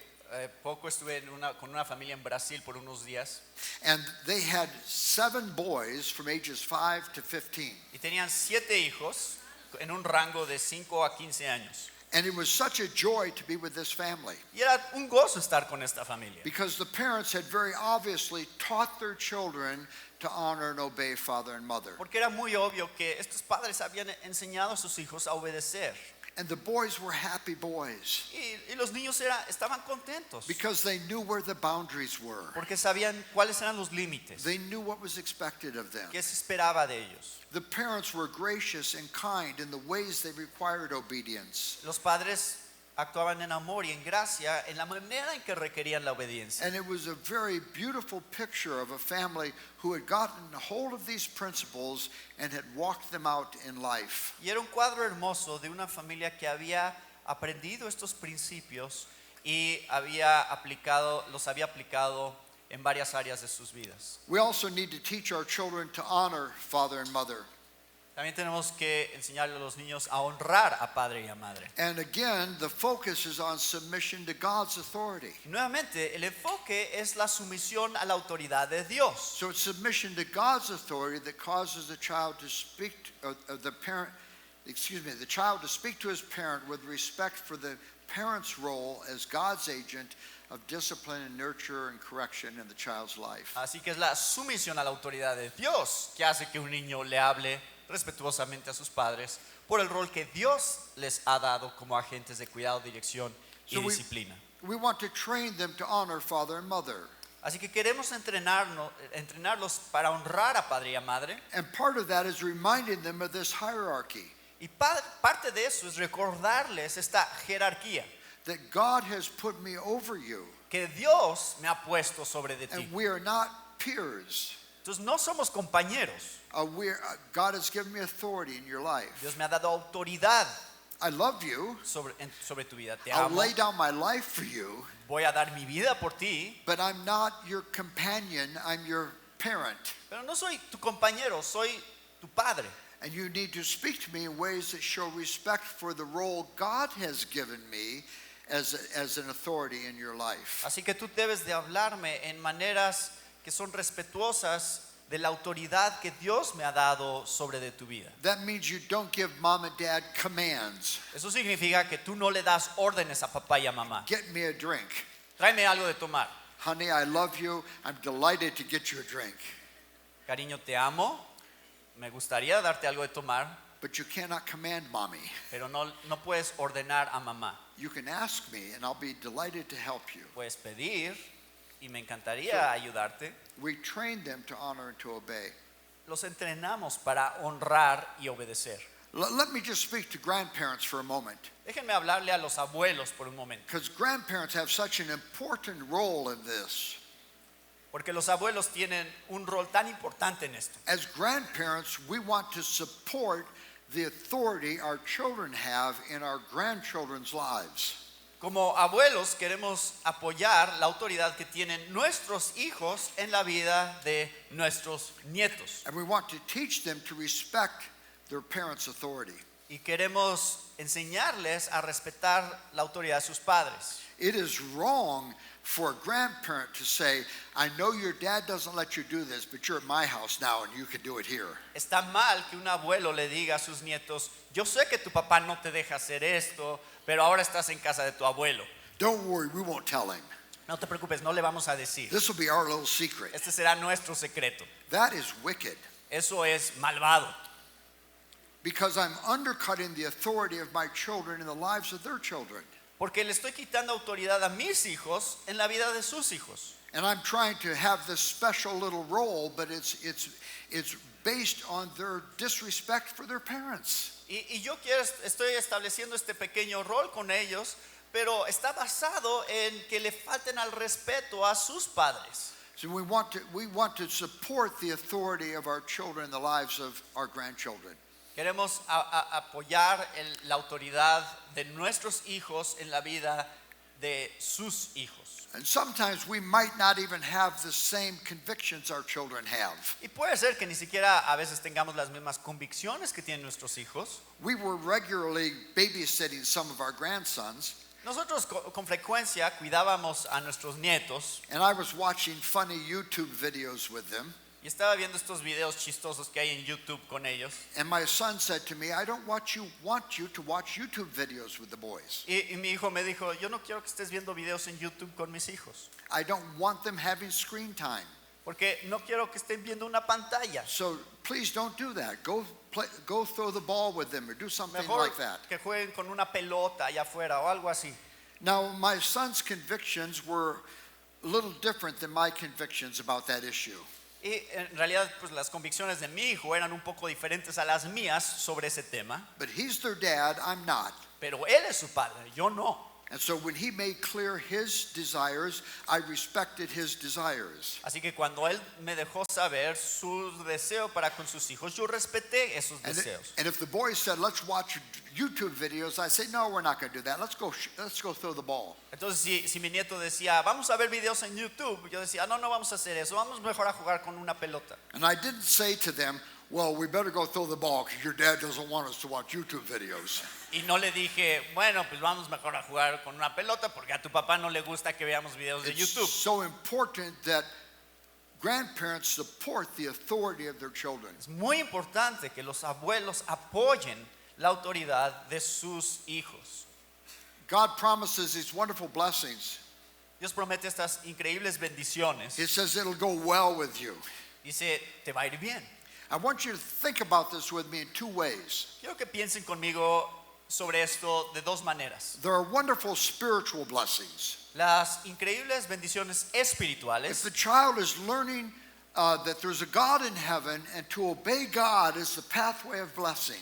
poco estuve con una familia en Brasil por unos días. And they had 7 boys from ages 5 to 15. Y tenían 7 hijos en un rango de 5 a 15 años. And it was such a joy to be with this family. Y era un gozo estar con esta familia. Because the parents had very obviously taught their children to honor and obey father and mother. Porque era muy obvio que estos padres habían enseñado a sus hijos a obedecer. And the boys were happy boys. Y los niños estaban contentos. Because they knew where the boundaries were. Porque sabían cuáles eran los límites. They knew what was expected of them. ¿Qué se esperaba de ellos? The parents were gracious and kind in the ways they required obedience. Los padres actuaban en amor y en gracia en la manera en que requerían la obediencia. And it was a very beautiful picture of a family who had gotten a hold of these principles and had walked them out in life. Y era un cuadro hermoso de una familia que había aprendido estos principios y los había aplicado en varias áreas de sus vidas. We also need to teach our children to honor father and mother. También tenemos que enseñarle a los niños a honrar a padre y a madre. And again, the focus is on submission to God's authority. Y nuevamente, el enfoque es la sumisión a la autoridad de Dios. So it's submission to God's authority that causes the child to speak the child to speak to his parent with respect for the parent's role as God's agent of discipline and nurture and correction in the child's life. Así que es la sumisión a la autoridad de Dios que hace que un niño le hable respetuosamente a sus padres por el rol que Dios les ha dado como agentes de cuidado, dirección y disciplina. We want to train them to honor father and mother. Así que queremos entrenarlos para honrar a padre y a madre. And part of that is reminding them of this hierarchy. Y parte de eso es recordarles esta jerarquía. That God has put me over you. Que Dios me ha puesto sobre de ti. And we are not peers. Entonces no somos compañeros. God has given me authority in your life. Dios me ha dado autoridad. I love you. Sobre tu vida. Te I'll amo. lay down my life for you. Voy a dar mi vida por ti. But I'm not your companion. I'm your parent. Pero no soy tu compañero, soy tu padre. And you need to speak to me in ways that show respect for the role God has given me as an authority in your life. Así que tú debes de hablarme en maneras que son respetuosas de la autoridad que Dios me ha dado sobre de tu vida. That means you don't give mom and dad commands. Eso significa que tú no le das órdenes a papá y a mamá. Get me a drink. Tráeme algo de tomar. Honey, I love you. I'm delighted to get you a drink. Cariño, te amo. Me gustaría darte algo de tomar. But you cannot command mommy. Pero no puedes ordenar a mamá. You can ask me and I'll be delighted to help you. Puedes pedir y me encantaría ayudarte. We train them to honor and to obey. Los entrenamos para honrar y obedecer. Let me just speak to grandparents for a moment. Déjenme hablarle a los abuelos por un momento. Because grandparents have such an important role in this. Porque los abuelos tienen un rol tan importante en esto. As grandparents, we want to support the authority our children have in our grandchildren's lives. Como abuelos queremos apoyar la autoridad que tienen nuestros hijos en la vida de nuestros nietos. And we want to teach them to respect their parents' authority. Y queremos enseñarles a respetar la autoridad de sus padres. It is wrong for a grandparent to say, I know your dad doesn't let you do this, but you're at my house now and you can do it here. Está mal que un abuelo le diga a sus nietos, yo sé que tu papá no te deja hacer esto, pero ahora estás en casa de tu abuelo. Don't worry, we won't tell him. No te preocupes, no le vamos a decir. This will be our little secret. Este será nuestro secreto. That is wicked, Eso es malvado. because I'm undercutting the authority of my children in the lives of their children. Porque le estoy quitando autoridad a mis hijos en la vida de sus hijos. And I'm trying to have this special little role, but it's based on their disrespect for their parents. Y yo estoy estableciendo este pequeño rol con ellos, pero está basado en que le falten al respeto a sus padres. So we want to support the authority of our children in the lives of our grandchildren. Queremos apoyar la autoridad de nuestros hijos en la vida de sus hijos. And sometimes we might not even have the same convictions our children have. Y puede ser que ni siquiera a veces tengamos las mismas convicciones que tienen nuestros hijos. We were regularly babysitting some of our grandsons, Nosotros con frecuencia cuidábamos a nuestros nietos and I was watching funny YouTube videos with them. y estaba viendo estos videos chistosos que hay en YouTube con ellos. And my son said to me, I don't want you to watch YouTube videos with the boys. Y mi hijo me dijo, yo no quiero que estés viendo videos en YouTube con mis hijos, I don't want them having screen time. porque no quiero que estén viendo una pantalla. So please don't do that. Go throw the ball with them or do something Mejor like that. que jueguen con una pelota allá afuera o algo así. Now, my son's convictions were a little different than my convictions about that issue. Y en realidad pues las convicciones de mi hijo eran un poco diferentes a las mías sobre ese tema, But he's their dad, I'm not. pero él es su padre, yo no. And so when he made clear his desires, I respected his desires. Así que cuando él me dejó saber su deseo para con sus hijos, yo respeté esos deseos. And if the boys said, let's watch YouTube videos, I say, no, we're not going to do that. Let's go throw the ball. Entonces si mi nieto decía, vamos a ver videos en YouTube, yo decía, no vamos a hacer eso, vamos mejor a jugar con una pelota. And I didn't say to them, well, we better go throw the ball because your dad doesn't want us to watch YouTube videos. Y no le dije, bueno, pues vamos mejor a jugar con una pelota porque a tu papá no le gusta que veamos videos de It's YouTube. so important that grandparents support the authority of their children. Es muy importante que los abuelos apoyen la autoridad de sus hijos. God promises these wonderful blessings. Dios promete estas increíbles bendiciones. He says it'll go well with you. Dice, te va a ir bien. I want you to think about this with me in two ways. Quiero que piensen conmigo sobre esto de dos maneras. There are wonderful spiritual blessings. Las increíbles bendiciones If espirituales. the child is learning that there's a God in heaven and to obey God is the pathway of blessing.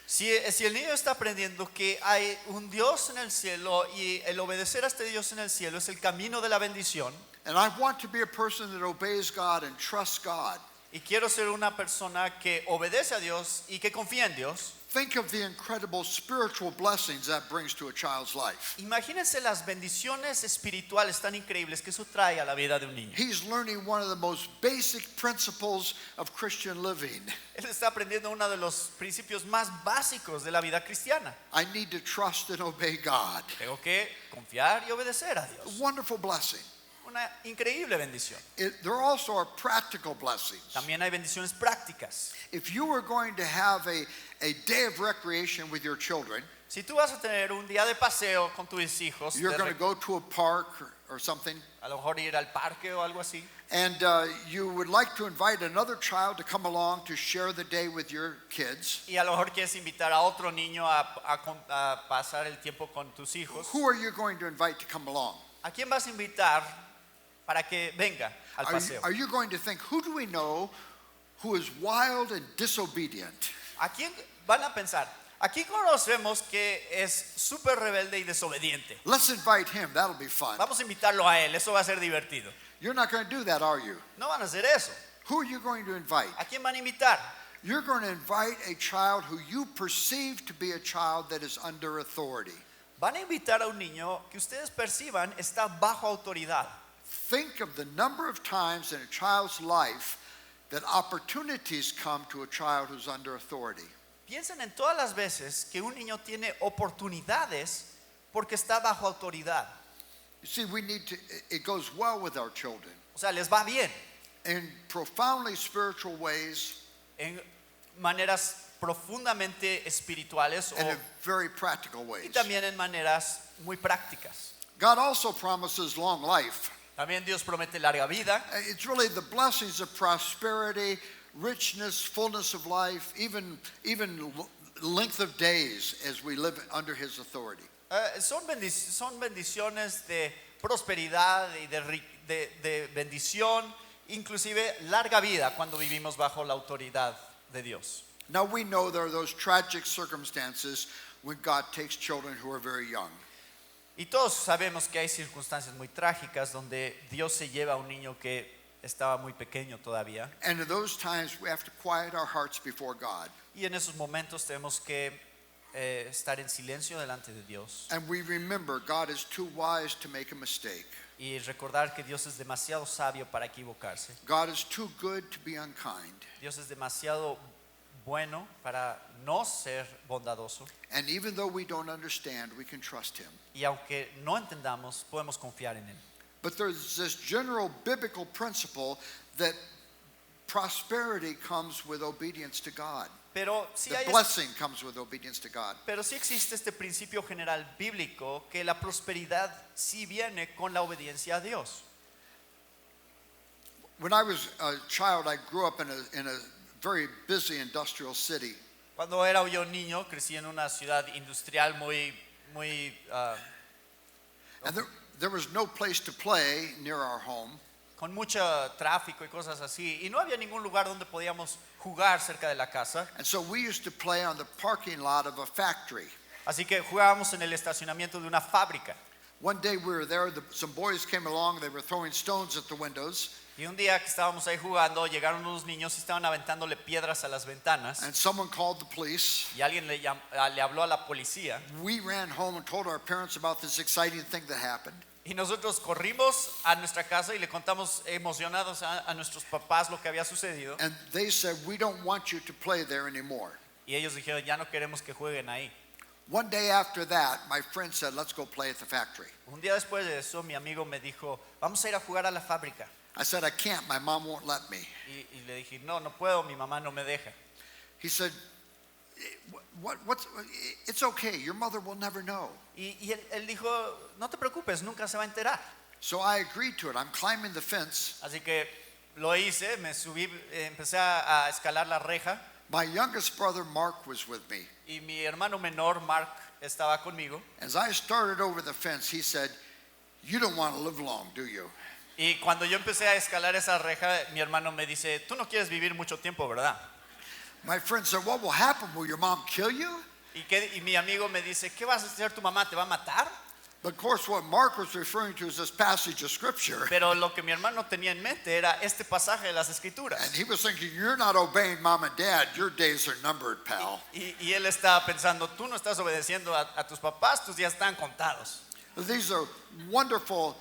Si el niño está aprendiendo que hay un Dios en el cielo y el obedecer a este Dios en el cielo es el camino de la bendición, And I want to be a person that obeys God and trusts God. y quiero ser una persona que obedece a Dios y que confía en Dios, Think of the incredible spiritual blessings that brings to a child's life. imagínense las bendiciones espirituales tan increíbles que eso trae a la vida de un niño. He's learning one of the most basic principles of Christian living. Él está aprendiendo uno de los principios más básicos de la vida cristiana. I need to trust and obey God. Tengo que confiar y obedecer a A Dios. wonderful blessing. Una increíble bendición. There also are practical blessings. También hay bendiciones prácticas. If you were going to have a day of recreation with your children, Si tú vas a tener un día de paseo con tus hijos, you're going to go to a park or something, a lo mejor ir al parque o algo así, and you would like to invite another child to come along to share the day with your kids, y a lo mejor quieres invitar a otro niño a pasar el tiempo con tus hijos, who are you going to invite to come along? ¿a quién vas a invitar para que venga al paseo? Are you going to think, who do we know who is wild and disobedient? ¿A quién van a pensar? Aquí conocemos que es súper rebelde y desobediente. Let's invite him. That'll be fun. Vamos a invitarlo a él, eso va a ser divertido. You're not going to do that, are you? No van a hacer eso. Who are you going to invite? ¿A quién van a invitar? You're going to invite a child who you perceive to be a child that is under authority. Van a invitar a un niño que ustedes perciban está bajo autoridad. Think of the number of times in a child's life that opportunities come to a child who's under authority. Piensen en todas las veces que un niño tiene oportunidades porque está bajo autoridad. You see, it goes well with our children. O sea, les va bien In profoundly spiritual ways en maneras profundamente espirituales and in very practical y ways. también en maneras muy prácticas. God also promises long life. También Dios promete larga vida. It's really the blessings of prosperity, richness, fullness of life, even length of days as we live under his authority. Son bendiciones de prosperidad y de bendición, inclusive larga vida cuando vivimos bajo la autoridad de Dios. Now we know there are those tragic circumstances when God takes children who are very young. Y todos sabemos que hay circunstancias muy trágicas donde Dios se lleva a un niño que estaba muy pequeño todavía. And in those times we have to quiet our hearts before God. Y en esos momentos tenemos que estar en silencio delante de Dios. And we remember God is too wise to make a mistake. Y recordar que Dios es demasiado sabio para equivocarse. God is too good to be unkind. Dios es demasiado bueno para no ser bondadoso. And even though we don't understand, we can trust him. Y aunque no entendamos, podemos confiar en él. But there's this general biblical principle that prosperity comes with obedience to God. Pero sí The hay blessing comes with obedience to God. Pero sí existe este principio general bíblico que la prosperidad sí viene con la obediencia a Dios. When I was a child, I grew up in a very busy industrial city. Cuando era yo niño, crecí en una ciudad industrial muy And there was no place to play near our home. con mucho tráfico y cosas así, y no había ningún lugar donde podíamos jugar cerca de la casa. And so we used to play on the parking lot of a factory. Así que jugábamos en el estacionamiento de una fábrica. One day we were there, some boys came along, they were throwing stones at the windows. Y un día que estábamos ahí jugando, llegaron unos niños y estaban aventándole piedras a las ventanas. And someone called the police. Y alguien le habló a la policía. We ran home and told our parents about this exciting thing that happened. Y nosotros corrimos a nuestra casa y le contamos emocionados a nuestros papás lo que había sucedido. And they said, we don't want you to play there anymore. Y ellos dijeron, ya no queremos que jueguen ahí. One day after that, my friend said, let's go play at the factory. Un día después de eso, mi amigo me dijo, vamos a ir a jugar a la fábrica. I said, I can't, my mom won't let me. Y le dije, no puedo, mi mamá no me deja. He said, it's okay, your mother will never know. Y él dijo, no te preocupes, nunca se va a enterar. So I agreed to it. I'm climbing the fence. Así que lo hice, me subí, empecé a escalar la reja. My youngest brother, Mark, was with me. Y mi hermano menor, Mark, estaba conmigo. As I started over the fence, he said, you don't want to live long, do you? Y cuando yo empecé a escalar esa reja, mi hermano me dice, tú no quieres vivir mucho tiempo, ¿verdad? My friend said, what will happen? Will your mom kill you? Y mi amigo me dice, ¿qué vas a hacer? ¿Tu mamá te va a matar? But of course, what Mark was referring to is this passage of scripture. Pero lo que mi hermano tenía en mente era este pasaje de las escrituras. And he was thinking, you're not obeying mom and dad. Your days are numbered, pal. Y él estaba pensando, tú no estás obedeciendo a tus papás, tus días están contados. These are wonderful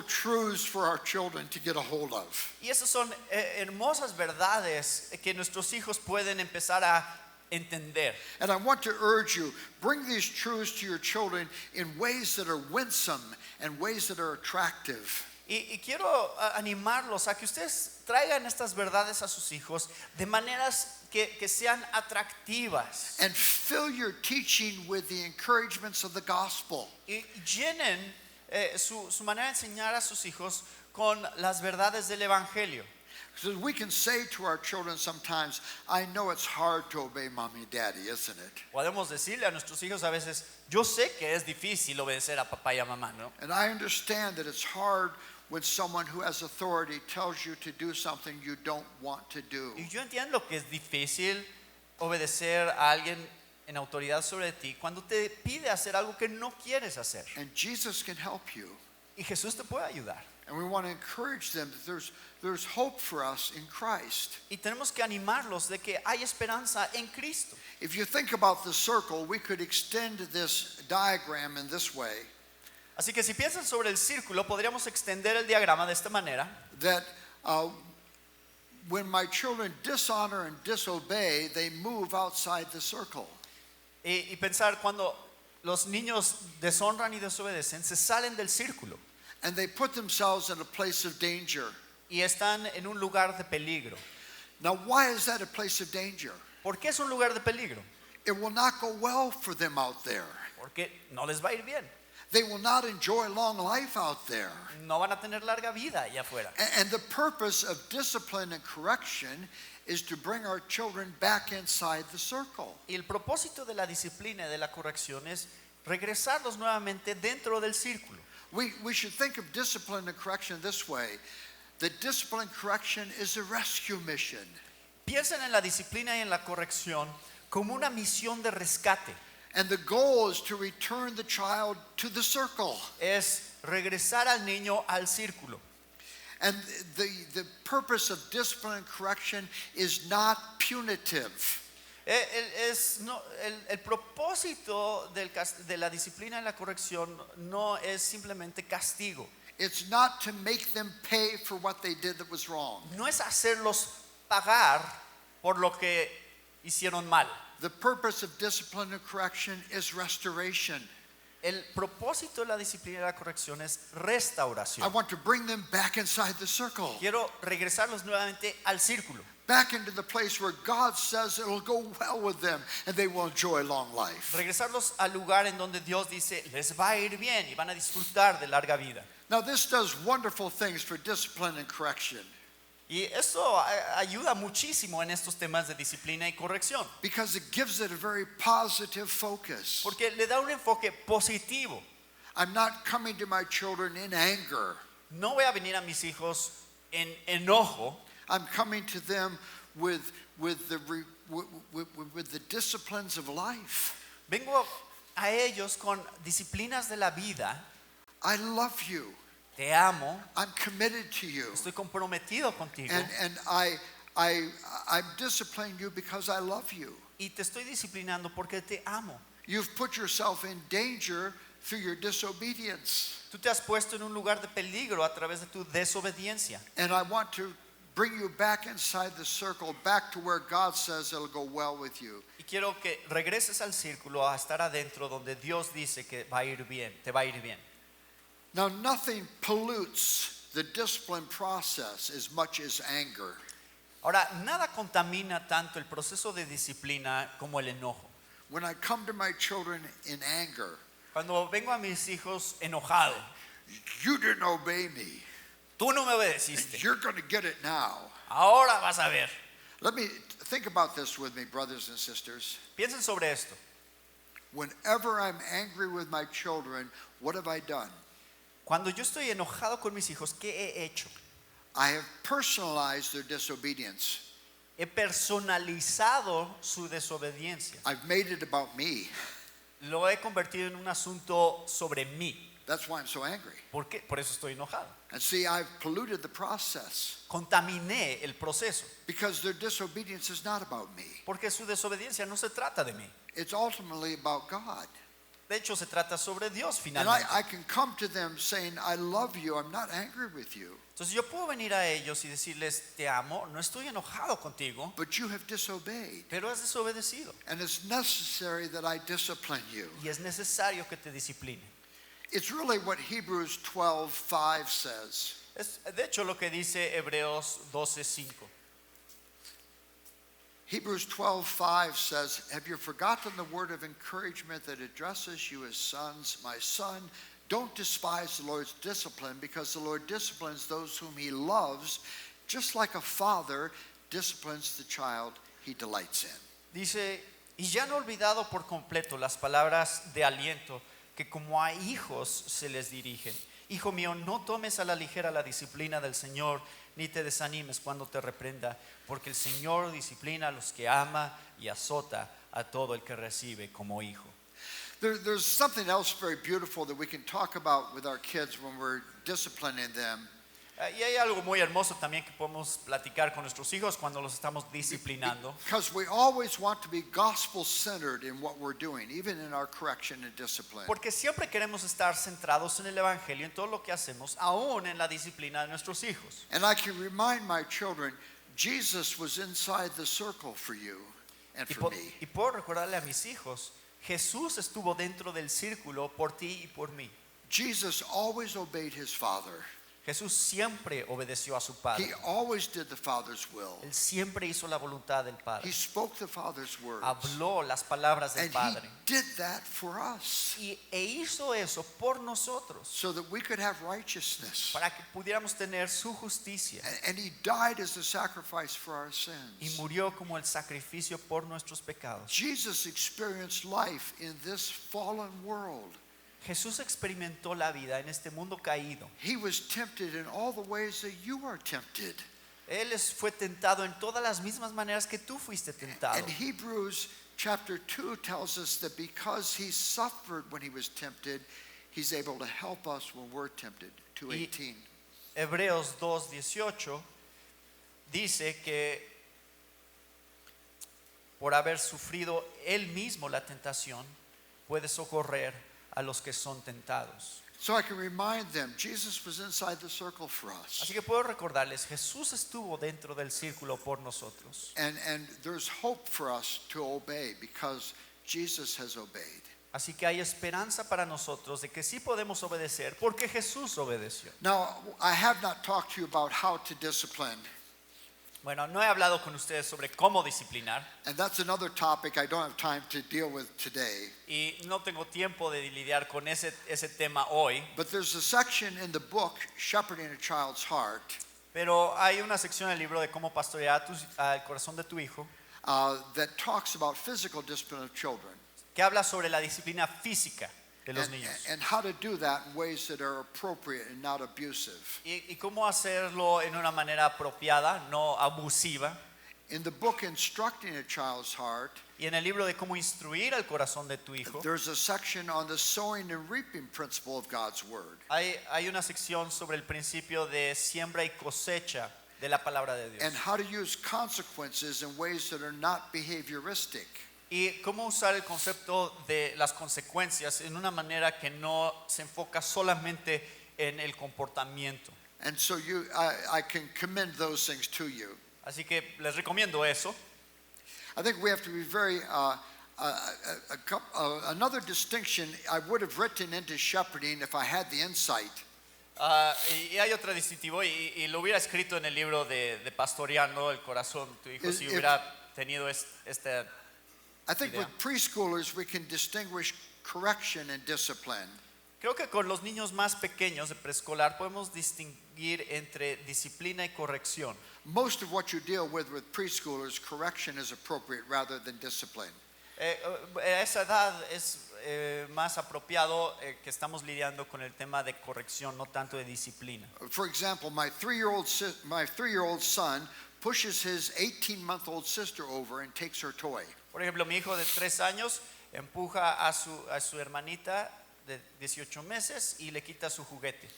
truths for our children to get a hold of. Y esas son hermosas verdades que nuestros hijos pueden empezar a entender. And I want to urge you, bring these truths to your children in ways that are winsome and ways that are attractive. Y quiero animarlos a que ustedes traigan estas verdades a sus hijos de maneras que sean atractivas. And fill your teaching with the encouragements of the gospel. Y llenen su manera de enseñar a sus hijos con las verdades del evangelio. So we can say to our children sometimes, I know it's hard to obey mommy and daddy, isn't it? Podemos decirle a nuestros hijos a veces, yo sé que es difícil obedecer a papá y a mamá, ¿no? And I understand that it's hard when someone who has authority tells you to do something you don't want to do. Y yo entiendo que es difícil obedecer a alguien en autoridad sobre ti cuando te pide hacer algo que no quieres hacer. And Jesus can help you. Y Jesús te puede ayudar. And we want to encourage them that there's hope for us in Christ. Y tenemos que animarlos de que hay esperanza en Cristo. If you think about the circle, we could extend this diagram in this way. Así que si piensan sobre el círculo, podríamos extender el diagrama de esta manera. That when my children dishonor and disobey, they move outside the circle. Y pensar cuando los niños deshonran y desobedecen, se salen del círculo. And they put themselves in a place of danger. Y están en un lugar de peligro. Now, why is that a place of danger? ¿Por qué es un lugar de peligro? It will not go well for them out there. Porque no les va a ir bien. They will not enjoy long life out there. No van a tener larga vida allá afuera. And the purpose of discipline and correction is to bring our children back inside the circle. Y el propósito de la disciplina y de la corrección es regresarlos nuevamente dentro del círculo. We should think of discipline and correction this way. That discipline and correction is a rescue mission. Piensen en la disciplina y en la corrección como una misión de rescate. And the goal is to return the child to the circle. Es regresar al niño al círculo. And the purpose of discipline and correction is not punitive. El propósito de la disciplina y la corrección no es simplemente castigo. It's not to make them pay for what they did that was wrong. No es hacerlos pagar por lo que hicieron mal. The purpose of discipline and correction is restoration. El propósito de la disciplina y la corrección es I restauración. want to bring them back inside the circle. Quiero regresarlos nuevamente al círculo. Back into the place where God says it'll go well with them and they will enjoy long life. Regresarlos al lugar en donde Dios dice les va a ir bien y van a disfrutar de larga vida. Now this does wonderful things for discipline and correction. Y esto ayuda muchísimo en estos temas de disciplina y corrección. Because it gives it a very positive focus. Porque le da un enfoque positivo. I'm not coming to my children in anger. No voy a venir a mis hijos en enojo. I'm coming to them with the disciplines of life. Vengo a ellos con disciplinas de la vida. I love you. Te amo. I'm committed to you. Estoy comprometido contigo. And I'm disciplining you because I love you. Y te estoy disciplinando porque te amo. You've put yourself in danger through your disobedience. Tú te has puesto en un lugar de peligro a través de tu desobediencia. And I want to bring you back inside the circle, back to where God says it'll go well with you. Y quiero que regreses al círculo a estar adentro donde Dios dice que va a ir bien, te va a ir bien. Now, nothing pollutes the discipline process as much as anger. Ahora, nada contamina tanto el proceso de disciplina como el enojo. When I come to my children in anger, Cuando vengo a mis hijos enojado, you didn't obey me. tú no me obedeciste. You're going to get it now. Ahora vas a ver. Let me think about this with me, brothers and sisters. Piensen sobre esto. Whenever I'm angry with my children, what have I done? Cuando yo estoy enojado con mis hijos, ¿qué he hecho? I have personalized their disobedience. He personalizado su desobediencia. I've made it about me. Lo he convertido en un asunto sobre mí. That's why I'm so angry. ¿Por qué? Por eso estoy enojado. And see, I've polluted the process Contaminé el proceso. because their disobedience is not about me. Porque su desobediencia no se trata de mí. It's ultimately about God. De hecho, se trata sobre Dios And finalmente. I can come to them saying, I love you. I'm not angry with you. Entonces yo puedo venir a ellos y decirles, te amo, no estoy enojado contigo, But you have disobeyed. pero has desobedecido. And it's necessary that I discipline you. Y es necesario que te discipline. It's really what Hebrews 12:5 says. Es de hecho lo que dice Hebreos 12:5. Hebrews 12:5 says, have you forgotten the word of encouragement that addresses you as sons? My son, don't despise the Lord's discipline, because the Lord disciplines those whom he loves, just like a father disciplines the child he delights in. Dice, y ya no he olvidado por completo las palabras de aliento que como a hijos se les dirigen. Hijo mío, no tomes a la ligera la disciplina del Señor, ni te desanimes cuando te reprenda, porque el Señor disciplina a los que ama y azota a todo el que recibe como hijo. There's something else very beautiful that we can talk about with our kids when we're disciplining them. Y hay algo muy hermoso también que podemos platicar con nuestros hijos cuando los estamos disciplinando. Because we always want to be gospel-centered in what we're doing, even in our correction and discipline. Porque siempre queremos estar centrados en el evangelio, en todo lo que hacemos, aún en la disciplina de nuestros hijos. And I can remind my children, Jesus was inside the circle for you and for me. Y puedo recordarle a mis hijos, Jesús estuvo dentro del círculo por ti y por mí. Jesus always obeyed his Father. Jesús siempre obedeció a su Padre. He always did the Father's will. Él siempre hizo la voluntad del Padre. He spoke the Father's words. Habló las palabras del And Padre. he did that for us. E hizo eso por nosotros. So that we could have righteousness. Para que pudiéramos tener su justicia. And he died as a sacrifice for our Y sins. murió como el sacrificio por nuestros pecados. Jesus experienced life in this fallen world. Jesús experimentó la vida en este mundo caído. He was tempted in all the ways that you are tempted. Él fue tentado en todas las mismas maneras que tú fuiste tentado. And Hebrews chapter 2 tells us that because he suffered when he was tempted, he's able to help us when we're tempted. 2:18. Hebreos 2:18 dice que por haber sufrido él mismo la tentación, puede socorrer a los que son tentados. So I can remind them, Jesus was inside the circle for us. Así que puedo recordarles, Jesús estuvo dentro del círculo por nosotros. And there's hope for us to obey because Jesus has obeyed. Así que hay esperanza para nosotros de que sí podemos obedecer porque Jesús obedeció. Now, I have not talked to you about how to discipline. Bueno, no he hablado con ustedes sobre cómo disciplinar. And that's another topic I don't have time to deal with today. Y no tengo tiempo de lidiar con ese tema hoy. But there's a section in the book, Shepherding a Child's Heart, Pero hay una sección en el libro de cómo pastorear al corazón de tu hijo that talks about physical discipline of children. que habla sobre la disciplina física de los niños. And how to do that in ways that are appropriate and not abusive. Y cómo hacerlo en una manera apropiada, no abusiva. In the book, Instructing a Child's Heart, Y en el libro de cómo instruir al corazón de tu hijo, there's a section on the sowing and reaping principle of God's Word. hay una sección sobre el principio de siembra y cosecha de la palabra de Dios. And how to use consequences in ways that are not behavioristic. Y cómo usar el concepto de las consecuencias en una manera que no se enfoca solamente en el comportamiento. And so I can commend those things to you. Así que les recomiendo eso. I think we have to be very, another distinction I would have written into shepherding if I had the insight. Y hay otro distintivo y lo hubiera escrito en el libro de pastoreando el corazón de tu hijo si hubiera tenido esta. I think with preschoolers we can distinguish correction and discipline. Creo que con los niños más pequeños de preescolar podemos distinguir entre disciplina y corrección. Most of what you deal with preschoolers, correction is appropriate rather than discipline. A esa edad es más apropiado que estamos lidiando con el tema de corrección, no tanto de disciplina. For example, my 3-year-old son pushes his 18-month-old sister over and takes her toy. Por ejemplo, mi hijo de 3 años empuja a su hermanita de 18 meses y le quita su juguete.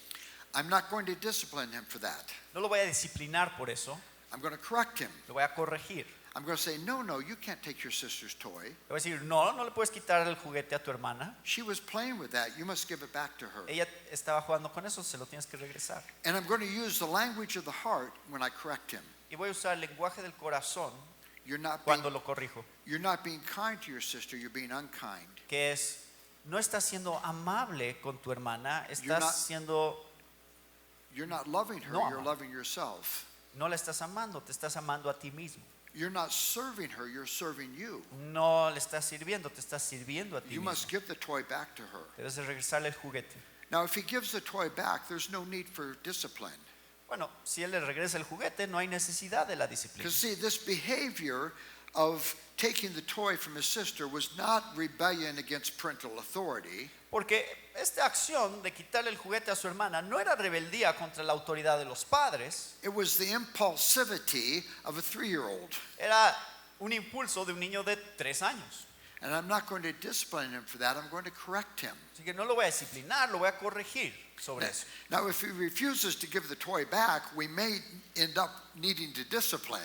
I'm not going to discipline him for that. No lo voy a disciplinar por eso, I'm going to correct him. lo voy a corregir. I'm going to say, no, you can't take your sister's toy. Le voy a decir, no le puedes quitar el juguete a tu hermana. She was playing with that. You must give it back to her. Ella estaba jugando con eso, se lo tienes que regresar. And I'm going to use the language of the heart when I correct him. Y voy a usar el lenguaje del corazón You're not cuando lo corrijo, being kind to your sister, you're being unkind. que es, no estás siendo amable con tu hermana, You're not- estás siendo, You're not loving her, No, you're amor. loving yourself. no la estás amando, te estás amando a ti mismo. You're not serving her, you're serving you. No le estás sirviendo, te estás sirviendo a ti You must mismo. give the toy back to her. Debes de regresarle el juguete. Now, if he gives the toy back, there's no need for discipline. Bueno, si él le regresa el juguete, no hay necesidad de la disciplina. Because see, this behavior of taking the toy from his sister was not rebellion against parental authority. Porque esta acción de quitarle el juguete a su hermana no era rebeldía contra la autoridad de los padres, It was the impulsivity of a 3-year-old. era un impulso de un niño de 3 años. And I'm not going to discipline him for that. I'm going to correct him. Así que no lo voy a disciplinar, lo voy a corregir sobre eso. Now, if he refuses to give the toy back, we may end up needing to discipline.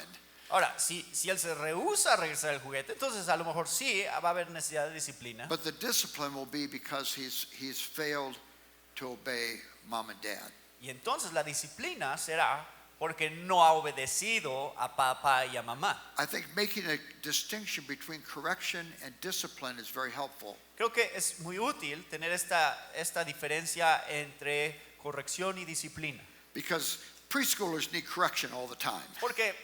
Ahora, si él se rehúsa a regresar el juguete, entonces a lo mejor sí va a haber necesidad de disciplina. But the discipline will be because he's failed to obey mom and dad. Y entonces la disciplina será porque no ha obedecido a papá y a mamá. I think making a distinction between correction and discipline is very helpful. Creo que es muy útil tener esta diferencia entre corrección y disciplina. Because preschoolers need correction all the time. Porque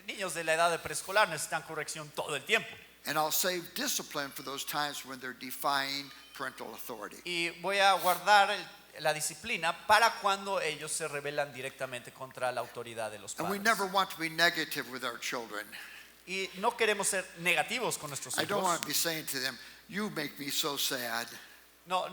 niños de la edad de preescolar necesitan corrección todo el tiempo. And I'll save discipline for those times when they're defying parental authority. Y voy a guardar la disciplina para cuando ellos se rebelan directamente contra la autoridad de los And we padres. never want to be negative with our children. Y no queremos ser negativos con nuestros I don't want hijos. to be saying to them, "You make me so sad," No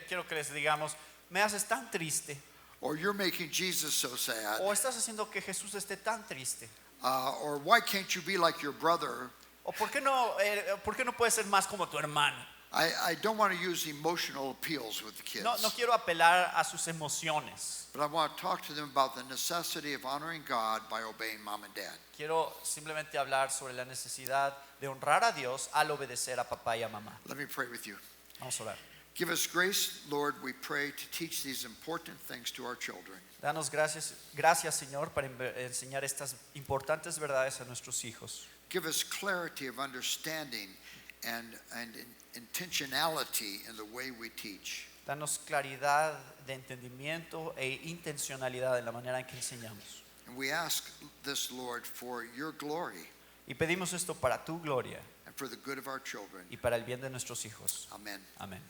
quiero que les digamos, me haces tan triste. or "You're making Jesus so sad," O estás haciendo que Jesús esté tan triste. or "Why can't you be like your brother?" O ¿por qué no puedes ser más como tu hermano? I don't want to use emotional appeals with the kids. No quiero apelar a sus emociones. But I want to talk to them about the necessity of honoring God by obeying mom and dad. Quiero simplemente hablar sobre la necesidad de honrar a Dios al obedecer a papá y a mamá. Let me pray with you. Vamos a orar. Give us grace, Lord, we pray, to teach these important things to our children. Danos gracias Señor, para enseñar estas importantes verdades a nuestros hijos. Give us clarity of understanding and intentionality in the way we teach. Danos claridad de entendimiento e intencionalidad en la manera en que enseñamos. And we ask this, Lord, for your glory Y pedimos esto para tu gloria and for the good of our children. y para el bien de nuestros hijos. Amen. Amén.